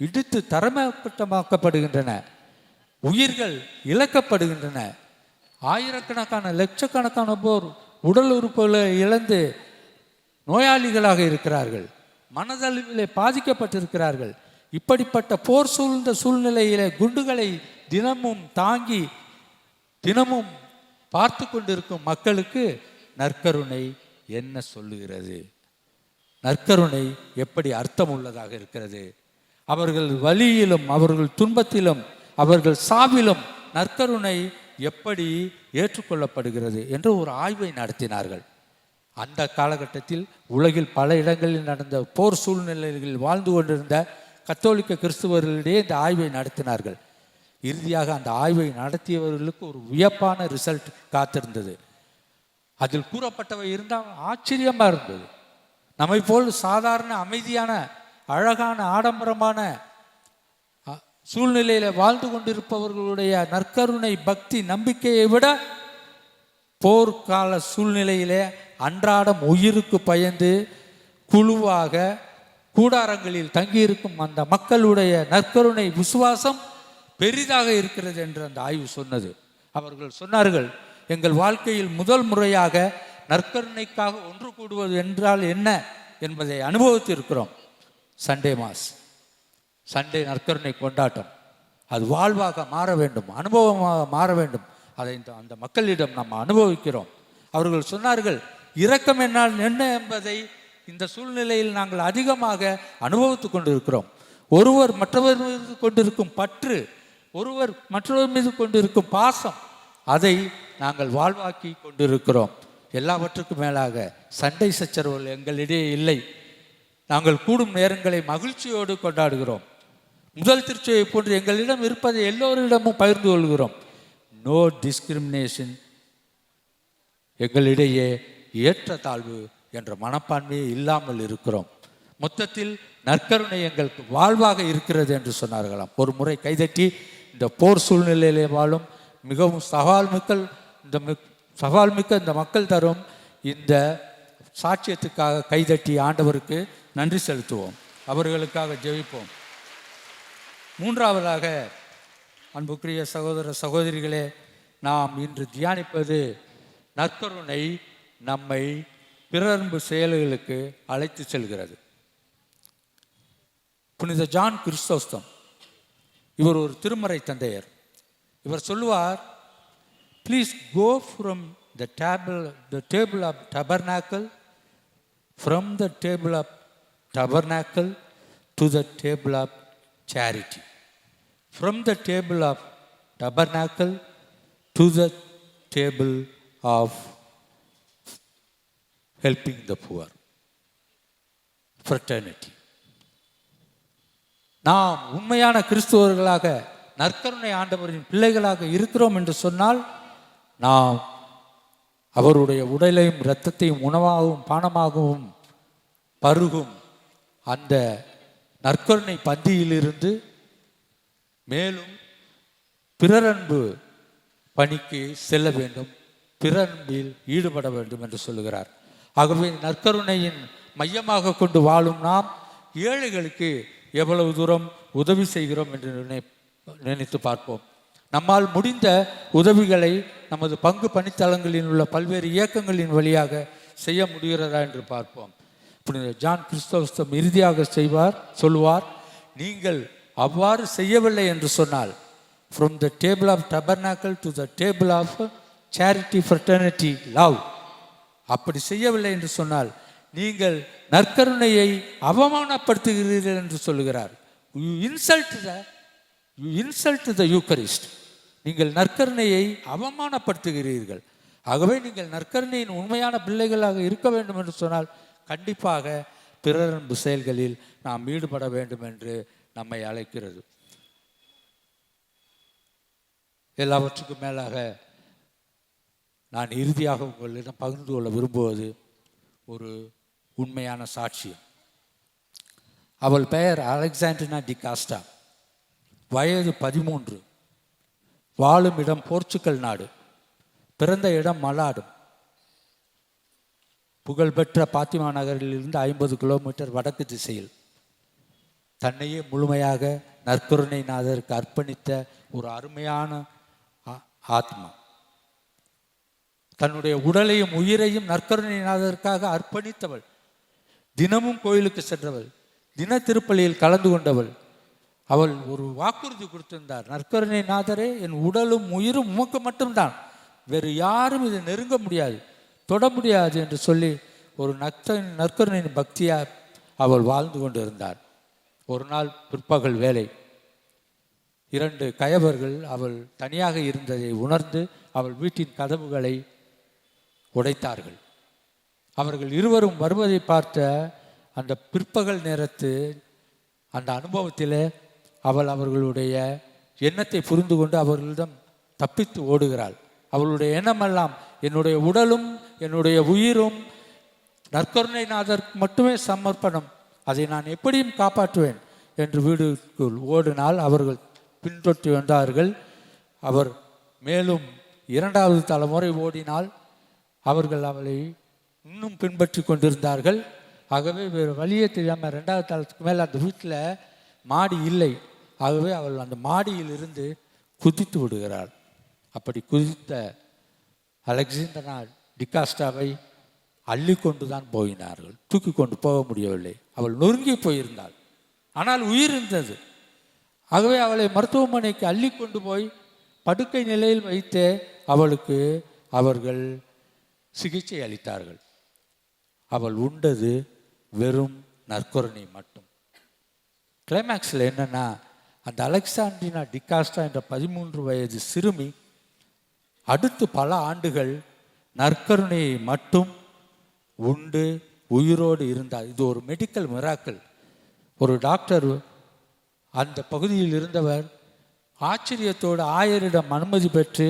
இடித்து தரமட்டமாக்கப்படுகின்றன, உயிர்கள் இழக்கப்படுகின்றன, ஆயிரக்கணக்கான லட்சக்கணக்கான போர் உடல் உறுப்புகளை இழந்து நோயாளிகளாக இருக்கிறார்கள், மனதளவிலே பாதிக்கப்பட்டிருக்கிறார்கள். இப்படிப்பட்ட போர் சூழ்ந்த சூழ்நிலையிலே குண்டுகளை தினமும் தாங்கி தினமும் பார்த்து கொண்டிருக்கும் மக்களுக்கு நற்கருணை என்ன சொல்லுகிறது? நற்கருணை எப்படி அர்த்தம் உள்ளதாக இருக்கிறது? அவர்கள் வலியிலும் அவர்கள் துன்பத்திலும் அவர்கள் சாவிலும் நற்கருணை எப்படி ஏற்றுக்கொள்ளப்படுகிறது என்று ஒரு ஆய்வை நடத்தினார்கள். அந்த காலகட்டத்தில் உலகில் பல இடங்களில் நடந்த போர் சூழ்நிலைகளில் வாழ்ந்து கொண்டிருந்த கத்தோலிக்க கிறிஸ்துவர்களிடையே இந்த ஆய்வை நடத்தினார்கள். இறுதியாக அந்த ஆய்வை நடத்தியவர்களுக்கு ஒரு வியப்பான ரிசல்ட் காத்திருந்தது. அதில் கூறப்பட்டவை இருந்தால் ஆச்சரியமாக இருந்தது. நம்மை போல் சாதாரண அமைதியான அழகான ஆடம்பரமான சூழ்நிலையில் வாழ்ந்து கொண்டிருப்பவர்களுடைய நற்கருணை பக்தி நம்பிக்கையை விட போர்க்கால சூழ்நிலையிலே அன்றாடம் உயிருக்கு பயந்து குழுவாக கூடாரங்களில் தங்கியிருக்கும் அந்த மக்களுடைய நற்கருணை விசுவாசம் பெரிதாக இருக்கிறது என்று அந்த ஆய்வு சொன்னது. அவர்கள் சொன்னார்கள், எங்கள் வாழ்க்கையில் முதல் முறையாக நற்கருணைக்காக ஒன்று கூடுவது என்றால் என்ன என்பதை அனுபவித்திருக்கிறோம். சண்டே மாஸ், சண்டே நற்கருணை கொண்டாட்டம், அது வாழ்வாக மாற வேண்டும், அனுபவமாக மாற வேண்டும். அதை அந்த மக்களிடம் நாம் அனுபவிக்கிறோம். அவர்கள் சொன்னார்கள், இரக்கம் என்னால் என்ன என்பதை இந்த சூழ்நிலையில் நாங்கள் அதிகமாக அனுபவித்து கொண்டிருக்கிறோம். ஒருவர் மற்றவர் மீது கொண்டிருக்கும் பற்று, ஒருவர் மற்றவர் மீது கொண்டிருக்கும் பாசம், அதை நாங்கள் வாழ்வாக்கி கொண்டிருக்கிறோம். எல்லாவற்றுக்கும் மேலாக சண்டை சச்சரவுகள் எங்களிடையே இல்லை. நாங்கள் கூடும் நேரங்களை மகிழ்ச்சியோடு கொண்டாடுகிறோம். முதல் திருச்சபையை போன்று எங்களிடம் இருப்பதை எல்லோரிடமும் பகிர்ந்து கொள்கிறோம். நோ டிஸ்கிரிமினேஷன், எங்களிடையே ஏற்றத்தாழ்வு என்ற மனப்பான்மையே இல்லாமல் இருக்கிறோம். மொத்தத்தில் நற்கருணை எங்களுக்கு வாழ்வாக இருக்கிறது என்று சொன்னார்களாம். ஒரு முறை கைதட்டி இந்த போர் சூழ்நிலையிலே வாழும் மிகவும் சவால்மிக்க இந்த மக்கள் தரும் இந்த சாட்சியத்துக்காக கைதட்டி ஆண்டவருக்கு நன்றி செலுத்துவோம், அவர்களுக்காக ஜெபிப்போம். மூன்றாவதாக, அன்புக்குரிய சகோதர சகோதரிகளே, நாம் இன்று தியானிப்பது நற்கருணை நம்மை பிறரன்பு செயல்களுக்கு அழைத்து செல்கிறது. புனித ஜான் கிறிஸ்தோஸ்தம் இவர் ஒரு திருமறை தந்தையர். இவர் சொல்லுவார், please go from the table of tabernacle, from the table of tabernacle to the table of charity, from the table of tabernacle to the table of helping the poor, fraternity. நாம் உண்மையான கிறிஸ்துவர்களாக நற்கருணை ஆண்டவரின் பிள்ளைகளாக இருக்கிறோம் என்று சொன்னால், நாம் அவருடைய உடலையும் இரத்தத்தையும் உணவாகவும் பானமாகவும் பருகும் அந்த நற்கருணை பந்தியிலிருந்து மேலும் பிறரன்பு பணிக்கு செல்ல வேண்டும், பிறரன்பில் ஈடுபட வேண்டும் என்று சொல்லுகிறார். ஆகவே நற்கருணையின் மையமாக கொண்டு வாழும் நாம் ஏழைகளுக்கு எவ்வளவு தூரம் உதவி செய்கிறோம் என்று நினைத்து பார்ப்போம். நம்மால் முடிந்த உதவிகளை நமது பங்கு பணித்தளங்களில் உள்ள பல்வேறு இயக்கங்களின் வழியாக செய்ய முடிகிறதா என்று பார்ப்போம். புனித ஜான் கிறிஸ்தோஸ்தம் இறுதியாக சொல்லுவார், நீங்கள் அவ்வாறு செய்யவில்லை என்று சொன்னால், from the table of tabernacle to the table of charity, fraternity, love, அப்படி செய்யவில்லை என்று சொன்னால் நீங்கள் நற்கருணையை அவமானப்படுத்துகிறீர்கள் என்று சொல்லுகிறார். You insult the Eucharist. நீங்கள் நற்கருணையை அவமானப்படுத்துகிறீர்கள். ஆகவே நீங்கள் நற்கருணையின் உண்மையான பிள்ளைகளாக இருக்க வேண்டும் என்று சொன்னால் கண்டிப்பாக பிறரன்பு செயல்களில் நாம் ஈடுபட வேண்டும் என்று நம்மை அழைக்கிறது. எல்லாவற்றுக்கும் மேலாக நான் இறுதியாக உங்களிடம் பகிர்ந்து கொள்ள விரும்புவது ஒரு உண்மையான சாட்சியம். அவள் பெயர் அலெக்சாண்ட்ரினா டி காஸ்டா. வயது 13. வாழும் இடம் போர்ச்சுகல் நாடு, பிறந்த இடம் மலாடு. புகழ்பெற்ற பாத்திமா நகரிலிருந்து 50 கிலோமீட்டர் வடக்கு திசையில் தன்னையே முழுமையாக நற்கருணைநாதருக்கு அர்ப்பணித்த ஒரு அருமையான ஆத்மா. தன்னுடைய உடலையும் உயிரையும் நற்கருணைநாதருக்காக அர்ப்பணித்தவள். தினமும் கோயிலுக்கு சென்றவள், தின திருப்பலியில் கலந்து கொண்டவள். அவள் ஒரு வாக்குறுதி கொடுத்திருந்தார், நற்கருணைநாதரே, என் உடலும் உயிரும் உமக்கு மட்டும்தான், வேறு யாரும் இதை நெருங்க முடியாது, தொட முடியாது என்று சொல்லி ஒரு நற்கருணையின் பக்தியாக அவள் வாழ்ந்து கொண்டிருந்தார். ஒரு நாள் பிற்பகல் வேலை, 2 கயவர்கள் அவள் தனியாக இருந்ததை உணர்ந்து அவள் வீட்டின் கதவுகளை உடைத்தார்கள். அவர்கள் இருவரும் வருவதை பார்த்த அந்த பிற்பகல் நேரத்து அந்த அனுபவத்தில் அவள் அவர்களுடைய எண்ணத்தை புரிந்து கொண்டு அவர்களிடம் தப்பித்து ஓடுகிறாள். அவளுடைய எண்ணமெல்லாம் என்னுடைய உடலும் என்னுடைய உயிரும் நற்கருணைநாதருக்கு மட்டுமே சமர்ப்பணம், அதை நான் எப்படியும் காப்பாற்றுவேன் என்று வீடுக்குள் ஓடினால் அவர்கள் பின்தொற்றி வந்தார்கள். அவர் மேலும் 2வது தலைமுறை ஓடினால் அவர்கள் அவளை இன்னும் பின்பற்றி கொண்டிருந்தார்கள். ஆகவே வேறு வழியே தெரியாமல் 2வது தளத்துக்கு மேலே அந்த வீட்டில் மாடி இல்லை. ஆகவே அவள் அந்த மாடியிலிருந்து குதித்து விடுகிறாள். அப்படி குதித்த அலெக்சாண்டனா டிகாஸ்டாவை அள்ளி கொண்டு தான் போயினார்கள், தூக்கி கொண்டு போக முடியவில்லை. அவள் நொறுங்கி போயிருந்தாள், ஆனால் உயிர் இருந்தது. ஆகவே அவளை மருத்துவமனைக்கு அள்ளி கொண்டு போய் படுக்கை நிலையில் வைத்தே அவளுக்கு அவர்கள் சிகிச்சை அளித்தார்கள். அவள் உண்டது வெறும் நற்கருணை மட்டும். கிளைமேக்ஸில் என்னன்னா, அந்த அலெக்சாண்டினா டிகாஸ்டா என்ற 13 வயது சிறுமி அடுத்து பல ஆண்டுகள் நற்கருணையை மட்டும் உண்டு உயிரோடு இருந்தார். இது ஒரு மெடிக்கல் மிராக்கிள். ஒரு டாக்டர் அந்த பகுதியில் இருந்தவர் ஆச்சரியத்தோடு ஆயரிடம் அனுமதி பெற்று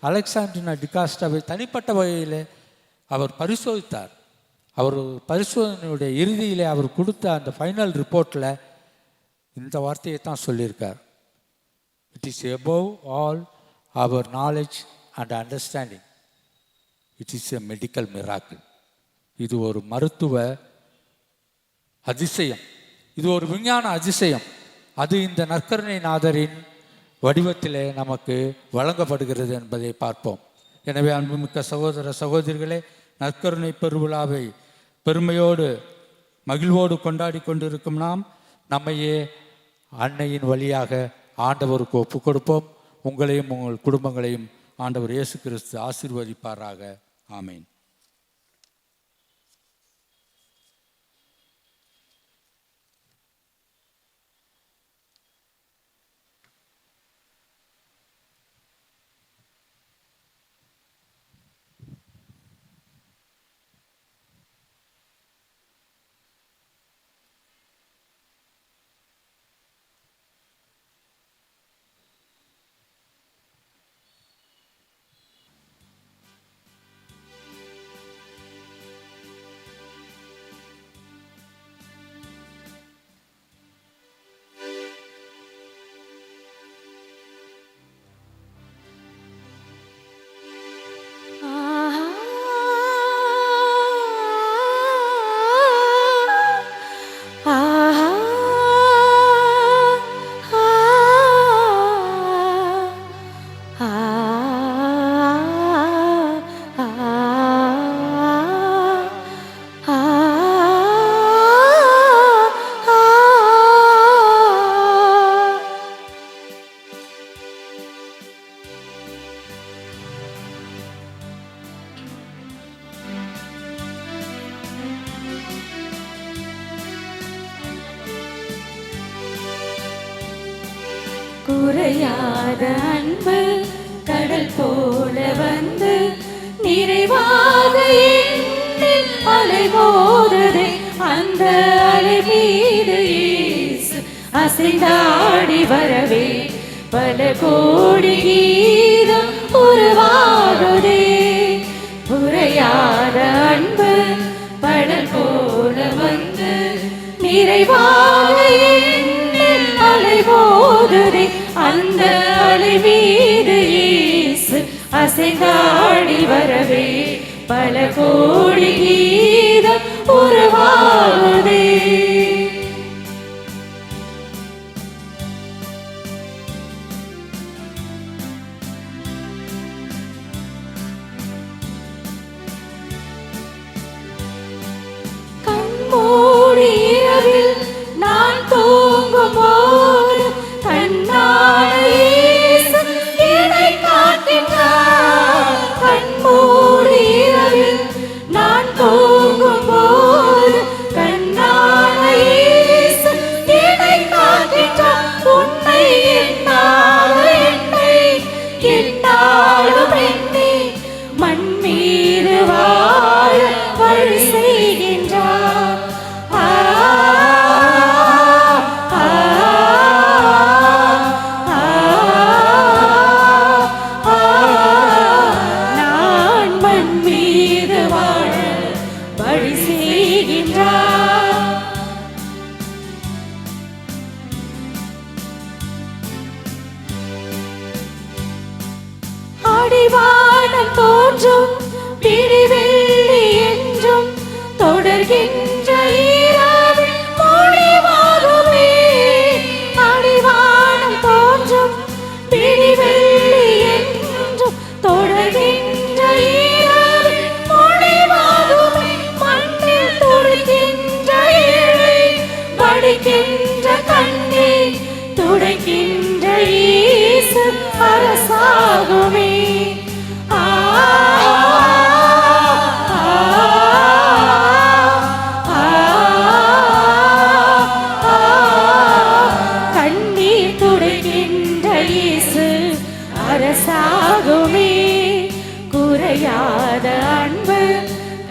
அலெக்சாண்டினா டிகாஸ்டாவை தனிப்பட்ட வகையில் அவர் பரிசோதித்தார். அவர் பரிசோதனையுடைய இறுதியிலே அவர் கொடுத்த அந்த ஃபைனல் ரிப்போர்ட்டில் இந்த வார்த்தையை தான் சொல்லியிருக்கார், it is above all our knowledge and understanding. It is a medical miracle. இது ஒரு மருத்துவ அதிசயம், இது ஒரு விஞ்ஞான அதிசயம். அது இந்த நற்கருணைநாதரின் வடிவத்திலே நமக்கு வழங்கப்படுகிறது என்பதை பார்ப்போம். எனவே அன்புமிக்க சகோதர சகோதரிகளே, நற்கருணை பெருவிழாவை பெருமையோடு மகிழ்வோடு கொண்டாடி கொண்டிருக்கும் நாம் நம்மையே அன்னையின் வழியாக ஆண்டவருக்கு ஒப்பு கொடுப்போம். உங்களையும் உங்கள் குடும்பங்களையும் ஆண்டவர் இயேசு கிறிஸ்து ஆசீர்வதிப்பாராக. ஆமேன். குறையாத அன்பு கடல் போல வந்து நிறைவாக என்னில் அலைமோதுதே. அந்த அலை மீது இயேசு அசைந்தாடி வரவே பல கோடி கீதம் உருவாகுதே. குறையாத அன்பு கடல் போல வந்து நிறைவாக என்னில் அலைமோதுதே. அந்த அலை மீது இயேசு அசைந்தாடி வரவே பல கோடி கீதம் உருவாகுதே. கண்மூடி இரவில் நான் தூங்கும் போது கண்ணான இயேசு என்னை காக்கின்றார். கண்மூடி இரவில் நான் தூங்கும் போது கண்ணான இயேசு என்னை காக்கின்றார். உன்னை என்னாலும் எண்ணி மண் மீது வாழ வழி செய்கின்றார். நான் மண் மீது வாழ வழி செய்கின்றார். அடிவானம் தோன்றும் பிடிவெள்ளி என்றும் தொடர்கின்ற இரவில் முடிவாகுமே. அடிவானம் தோன்றும் பிடிவெள்ளி என்றும் தொடர்கின்ற இரவில் முடிவாகுமே. மண்ணில் துடிக்கின்ற இழை வடிக்கின்ற கண்ணீர் துடைக்கின்ற இயேசு அரசாகுமே. கண்ணீர் துடைக்கின்ற இயேசு அரசாகுமே. குறையாத அன்பு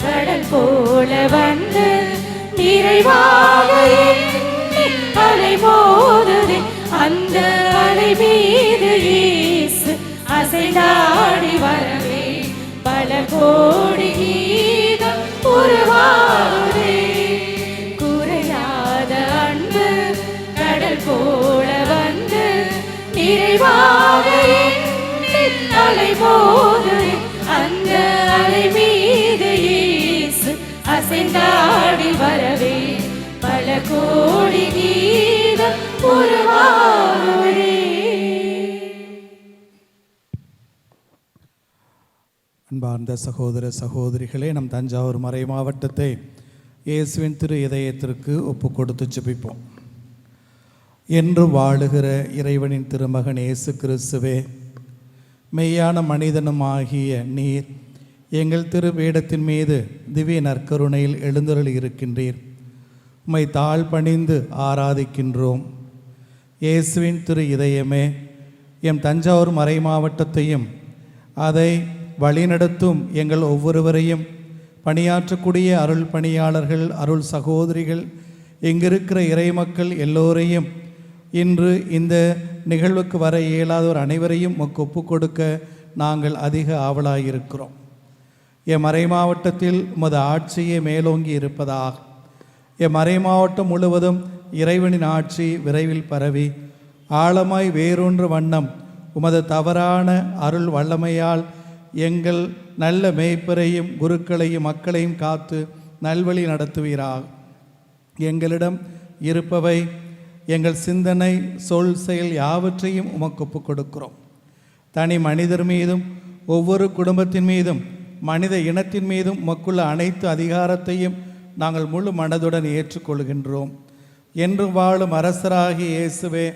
கடல் போல வந்து நிறைவாக எண்ணி அலை மோதுதே. அந்த அலை மீது இயேசு அசைந்தாடி வரவே பல கோடி கீதம் உருவாகுதே. குறையாத அன்பு கடல் போல வந்து நிறைவாக எண்ணி அலை மோதுதே. அந்த அலை மீது இயேசு அசைந்தாடி வரவே பல கோடி கீதம் உருவாகுதே. அன்பார்ந்த சகோதர சகோதரிகளே, நம் தஞ்சாவூர் மறை மாவட்டத்தை இயேசுவின் திரு இதயத்திற்கு ஒப்பு கொடுத்து ஜெபிப்போம். என்று வாழுகிற இறைவனின் திருமகன் இயேசு கிறிஸ்துவே, மெய்யான மனிதனுமாகிய நீர் எங்கள் திருவேடத்தின் மீது திவ்ய நற்கருணையில் எழுந்தருளி இருக்கின்றீர். உம்மை தாழ் பணிந்து ஆராதிக்கின்றோம். இயேசுவின் திரு இதயமே, எம் தஞ்சாவூர் மறை மாவட்டத்தையும் அதை வழிநடத்தும் எங்கள் ஒவ்வொருவரையும், பணியாற்றக்கூடிய அருள் பணியாளர்கள், அருள் சகோதரிகள், இங்கிருக்கிற இறைமக்கள் எல்லோரையும், இன்று இந்த நிகழ்வுக்கு வர இயலாதோர் அனைவரையும் உமக்கு ஒப்புக் கொடுக்க நாங்கள் அதிக ஆவலாயிருக்கிறோம். எம் மறை மாவட்டத்தில் உமது ஆட்சியே மேலோங்கி இருப்பதாக. எம் மறை மாவட்டம் முழுவதும் இறைவனின் ஆட்சி விரைவில் பரவி ஆழமாய் வேரூன்ற வண்ணம் உமது தவறான அருள் வல்லமையால் எங்கள் நல்ல மேய்ப்பரையும் குருக்களையும் மக்களையும் காத்து நல்வழி நடத்துவீராக. எங்களிடம் இருப்பவை எங்கள் சிந்தனை, சொல், செயல் யாவற்றையும் உமக்கு ஒப்புக் கொடுக்கிறோம். தனி மனிதர் மீதும் ஒவ்வொரு குடும்பத்தின் மீதும் மனித இனத்தின் மீதும் உமக்குள்ள அனைத்து அதிகாரத்தையும் நாங்கள் முழு மனதுடன் ஏற்றுக்கொள்கின்றோம். என்றும் வாழும் அரசராகிய இயேசுவே,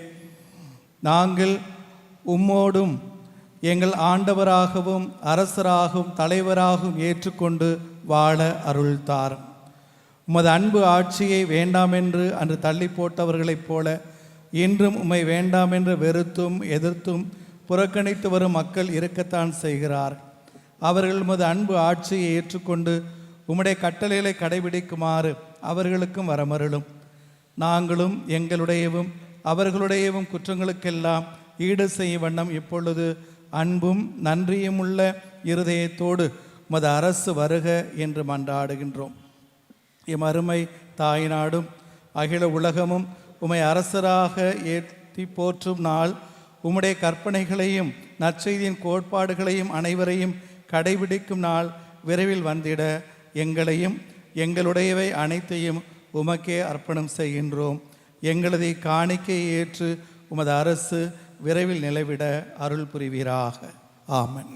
நாங்கள் உம்மோடும் எங்கள் ஆண்டவராகவும் அரசராகவும் தலைவராகவும் ஏற்றுக்கொண்டு வாழ அருள் தாரும். உமது அன்பு ஆட்சியை வேண்டாம் என்று அன்று தள்ளி போட்டவர்களைப் போல இன்றும் உம்மை வேண்டாம் என்று வெறுத்தும் எதிர்த்தும் புறக்கணித்து வரும் மக்கள் இருக்கத்தான் செய்கிறார். அவர்கள் உமது அன்பு ஆட்சியை ஏற்றுக்கொண்டு உம்முடைய கட்டளைகளை கடைபிடிக்குமாறு அவர்களுக்கும் வரமருளும். நாங்களும் எங்களுடையவும் அவர்களுடையவும் குற்றங்களுக்கெல்லாம் ஈடு செய்யும் வண்ணம் இப்பொழுது அன்பும் நன்றியும் உள்ள இருதயத்தோடு உமது அரசு வருக என்று மன்றாடுகின்றோம். எம் அருமை தாய்நாடும் அகில உலகமும் உம்மை அரசராக ஏற்றி போற்றும் நாள் உம்முடைய கற்பனைகளையும் நற்செய்தியின் கோட்பாடுகளையும் அனைவரையும் கடைபிடிக்கும் நாள் விரைவில் வந்திட எங்களையும் எங்களுடையவை அனைத்தையும் உமக்கே அர்ப்பணம் செய்கின்றோம். எங்களது காணிக்கையை ஏற்று உமது அரசு விரைவில் நிலைவிட அருள் புரிவீராக. ஆமென்.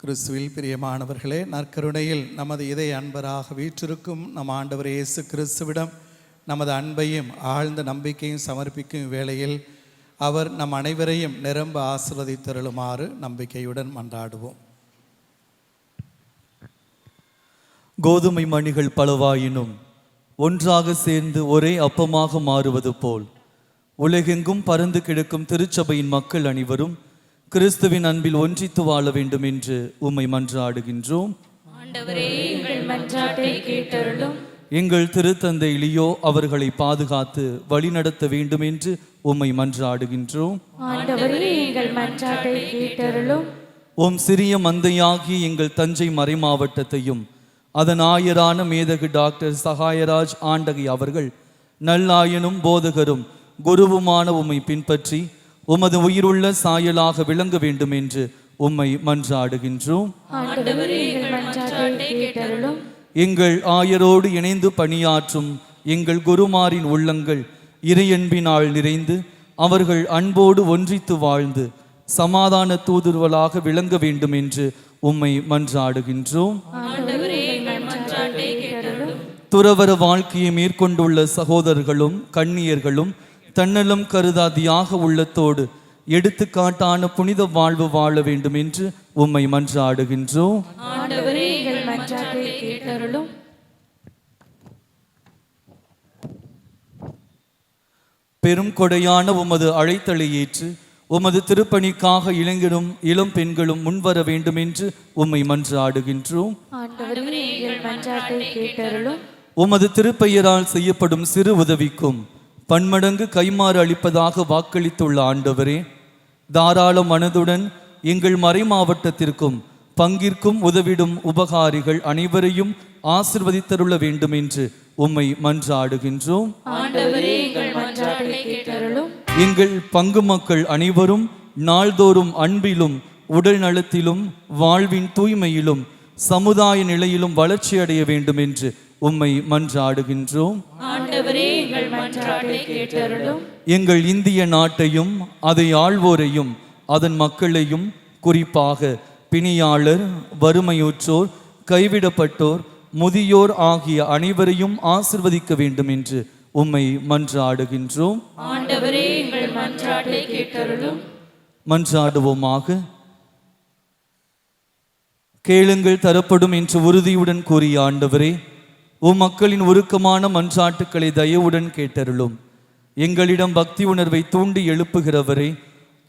கிறிஸ்துவில் பிரியமானவர்களே, நற்கருணையில் நமது இதய அன்பராக வீற்றிருக்கும் நம் ஆண்டவர் இயேசு கிறிஸ்துவிடம் நமது அன்பையும் ஆழ்ந்த நம்பிக்கையும் சமர்ப்பிக்கும் வேளையில் அவர் நம் அனைவரையும் நிரம்ப ஆசீர்வதித்தருளுமாறு நம்பிக்கையுடன் மன்றாடுவோம். கோதுமை மணிகள் பலவாயினும் ஒன்றாக சேர்ந்து ஒரே அப்பமாக மாறுவது போல் உலகெங்கும் பறந்து கிடக்கும் திருச்சபையின் மக்கள் அனைவரும் கிறிஸ்துவின் அன்பில் ஒன்றித்து வாழ வேண்டும் என்று உம்மை மன்றாடுகின்றோம். ஆண்டவரே, எங்கள் மன்றாட்டை கேட்டருளும். எங்கள் திருத்தந்தை லியோ அவர்களை பாதுகாத்து வழிநடத்த வேண்டும் என்று உம்மை மன்றாடுகின்றோம். ஆண்டவரே, எங்கள் மன்றாட்டை கேட்டருளும். உம் சிறிய மந்தையாகிய எங்கள் தஞ்சை மறைமாவட்டத்தையும் அதன் ஆயரான மேதகு டாக்டர் சகாயராஜ் ஆண்டகை அவர்கள் நல்லாயனும் போதகரும் குருவுமான உம்மை பின்பற்றி உமது உயிருள்ள சாயலாக விளங்க வேண்டும் என்று உம்மை மன்றாடுகின்றோம். எங்கள் ஆயரோடு இணைந்து பணியாற்றும் எங்கள் குருமாரின் உள்ளங்கள் இறையன்பினால் நிறைந்து அவர்கள் அன்போடு ஒன்றித்து வாழ்ந்து சமாதான தூதுவலாக விளங்க வேண்டும் என்று உம்மை மன்றாடுகின்றோம். துறவற வாழ்க்கையை மேற்கொண்டுள்ள சகோதரர்களும் கன்னியர்களும் தன்னலம் கருதா தியாக உள்ளத்தோடு எடுத்துக்காட்டான புனித வாழ்வு வாழ வேண்டும் என்று உம்மை மன்றாடுகின்றோம். பெரும் கொடையான உமது அழைத்தலை ஏற்று உமது திருப்பணிக்காக இளைஞரும் இளம் பெண்களும் முன்வர வேண்டும் என்று உம்மை மன்றாடுகின்றோம். உமது திருப்பெயரால் செய்யப்படும் சிறு உதவிக்கும் பன்மடங்கு கைமாறு அளிப்பதாக வாக்களித்துள்ள ஆண்டவரே, தாராள மனதுடன் எங்கள் மறை மாவட்டத்திற்கும் பங்கிற்கும் உதவிடும் உபகாரிகள் அனைவரையும் ஆசிர்வதித்தருள வேண்டும் என்று உம்மை மன்றாடுகின்றோம். எங்கள் பங்கு மக்கள் அனைவரும் நாள்தோறும் அன்பிலும் உடல் நலத்திலும் வாழ்வின் தூய்மையிலும் சமுதாய நிலையிலும் வளர்ச்சி அடைய வேண்டும் என்று உம்மை மன்றாடுகின்றோம். எங்கள் இந்திய நாட்டையும் அதை ஆள்வோரையும் அதன் மக்களையும் குறிப்பாக பிணியாளர், வறுமையுற்றோர், கைவிடப்பட்டோர், முதியோர் ஆகிய அனைவரையும் ஆசிர்வதிக்க வேண்டும் என்று உம்மை மன்றாடுகின்றோம். மன்றாடுவோமாக. கேளுங்கள் தரப்படும் என்று உறுதியுடன் கூறிய ஆண்டவரே, உம் மக்களின் உருக்கமான மன்றாட்டுக்களை தயவுடன் கேட்டருளும். எங்களிடம் பக்தி உணர்வை தூண்டி எழுப்புகிறவரே,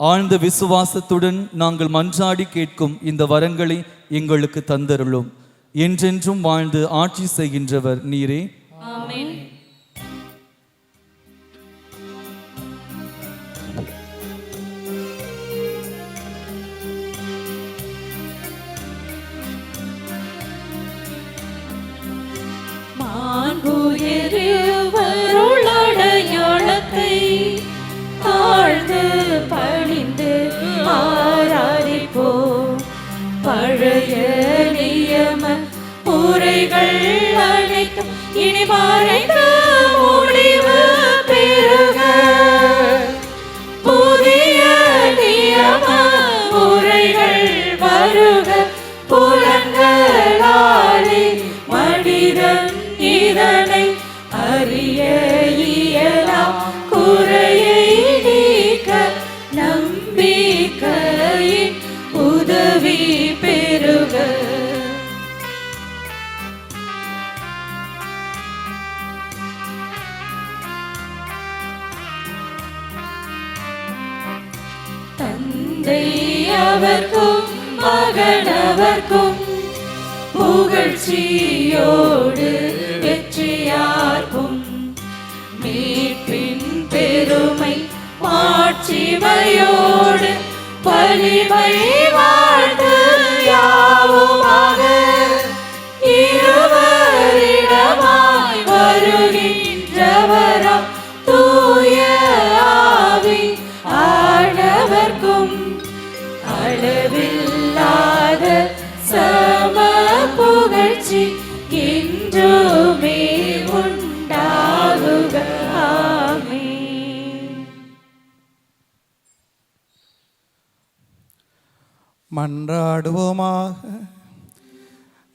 ஆழ்ந்த விசுவாசத்துடன் நாங்கள் மன்றாடி கேட்கும் இந்த வரங்களை எங்களுக்கு தந்தருளும். என்றென்றும் வாழ்ந்து ஆட்சி செய்கின்றவர் நீரே. ஆமென். மாண்புயருவருளடையாளத்தை ஆழ்ந்து பணிந்து ஆராதிப்போம். பழைய நியம முறைகள் அனைத்தும் இனி மறைந்து முடிவு பெறுக. புதிய நியம முறைகள் வருக. புலன்களாலே மனிதன் இதனை அறிய இயலா. குறையை நீக்க நம்பிக்கையின் உதவி பெறுக. தந்தை அவர்க்கும் மகனவர்க்கும் புகழ்ச்சியோடு வெற்றியார்க்கும் மீட்பின் பெருமை மாட்சிமையோடு வலிமை வாழ்ந்து யாவுமாக அளவில்லாத சம புகழ்ச்சி என்றுமே உண்டாகுக. ஆமென். மன்றாடுவோமாக.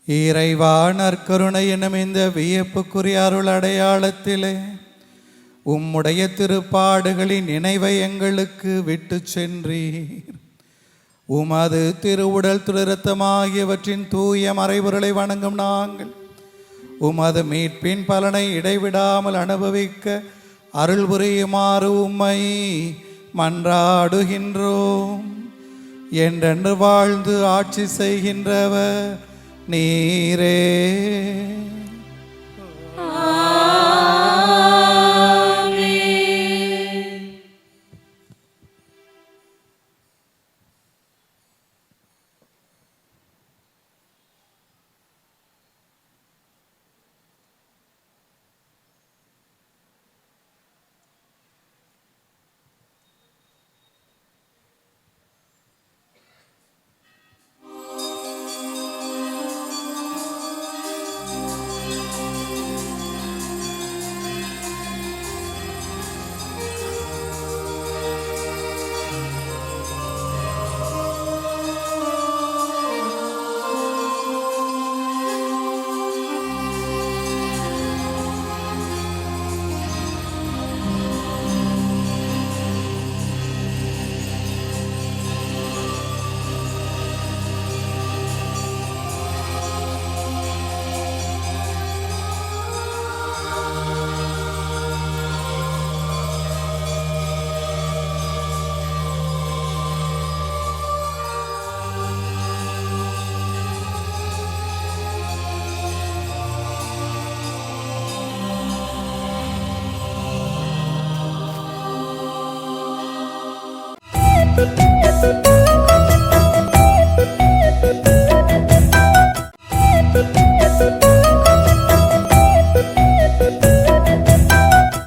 இறைவா, நற்கருணை எனும் இந்த வியப்புக்குரிய அருள் அடையாளத்திலே உம்முடைய திருப்பாடுகளின் நினைவை எங்களுக்கு விட்டு சென்றீர். உமது திருவுடல் திருரத்தமாகியவற்றின் தூய மறைபொருளை வணங்கும் நாங்கள் உமது மீட்பின் பலனை இடைவிடாமல் அனுபவிக்க அருள் புரியுமாறு உம்மை மன்றாடுகின்றோம். என்றென்று வாழ்ந்து ஆட்சி செய்கின்றவர் நீரே.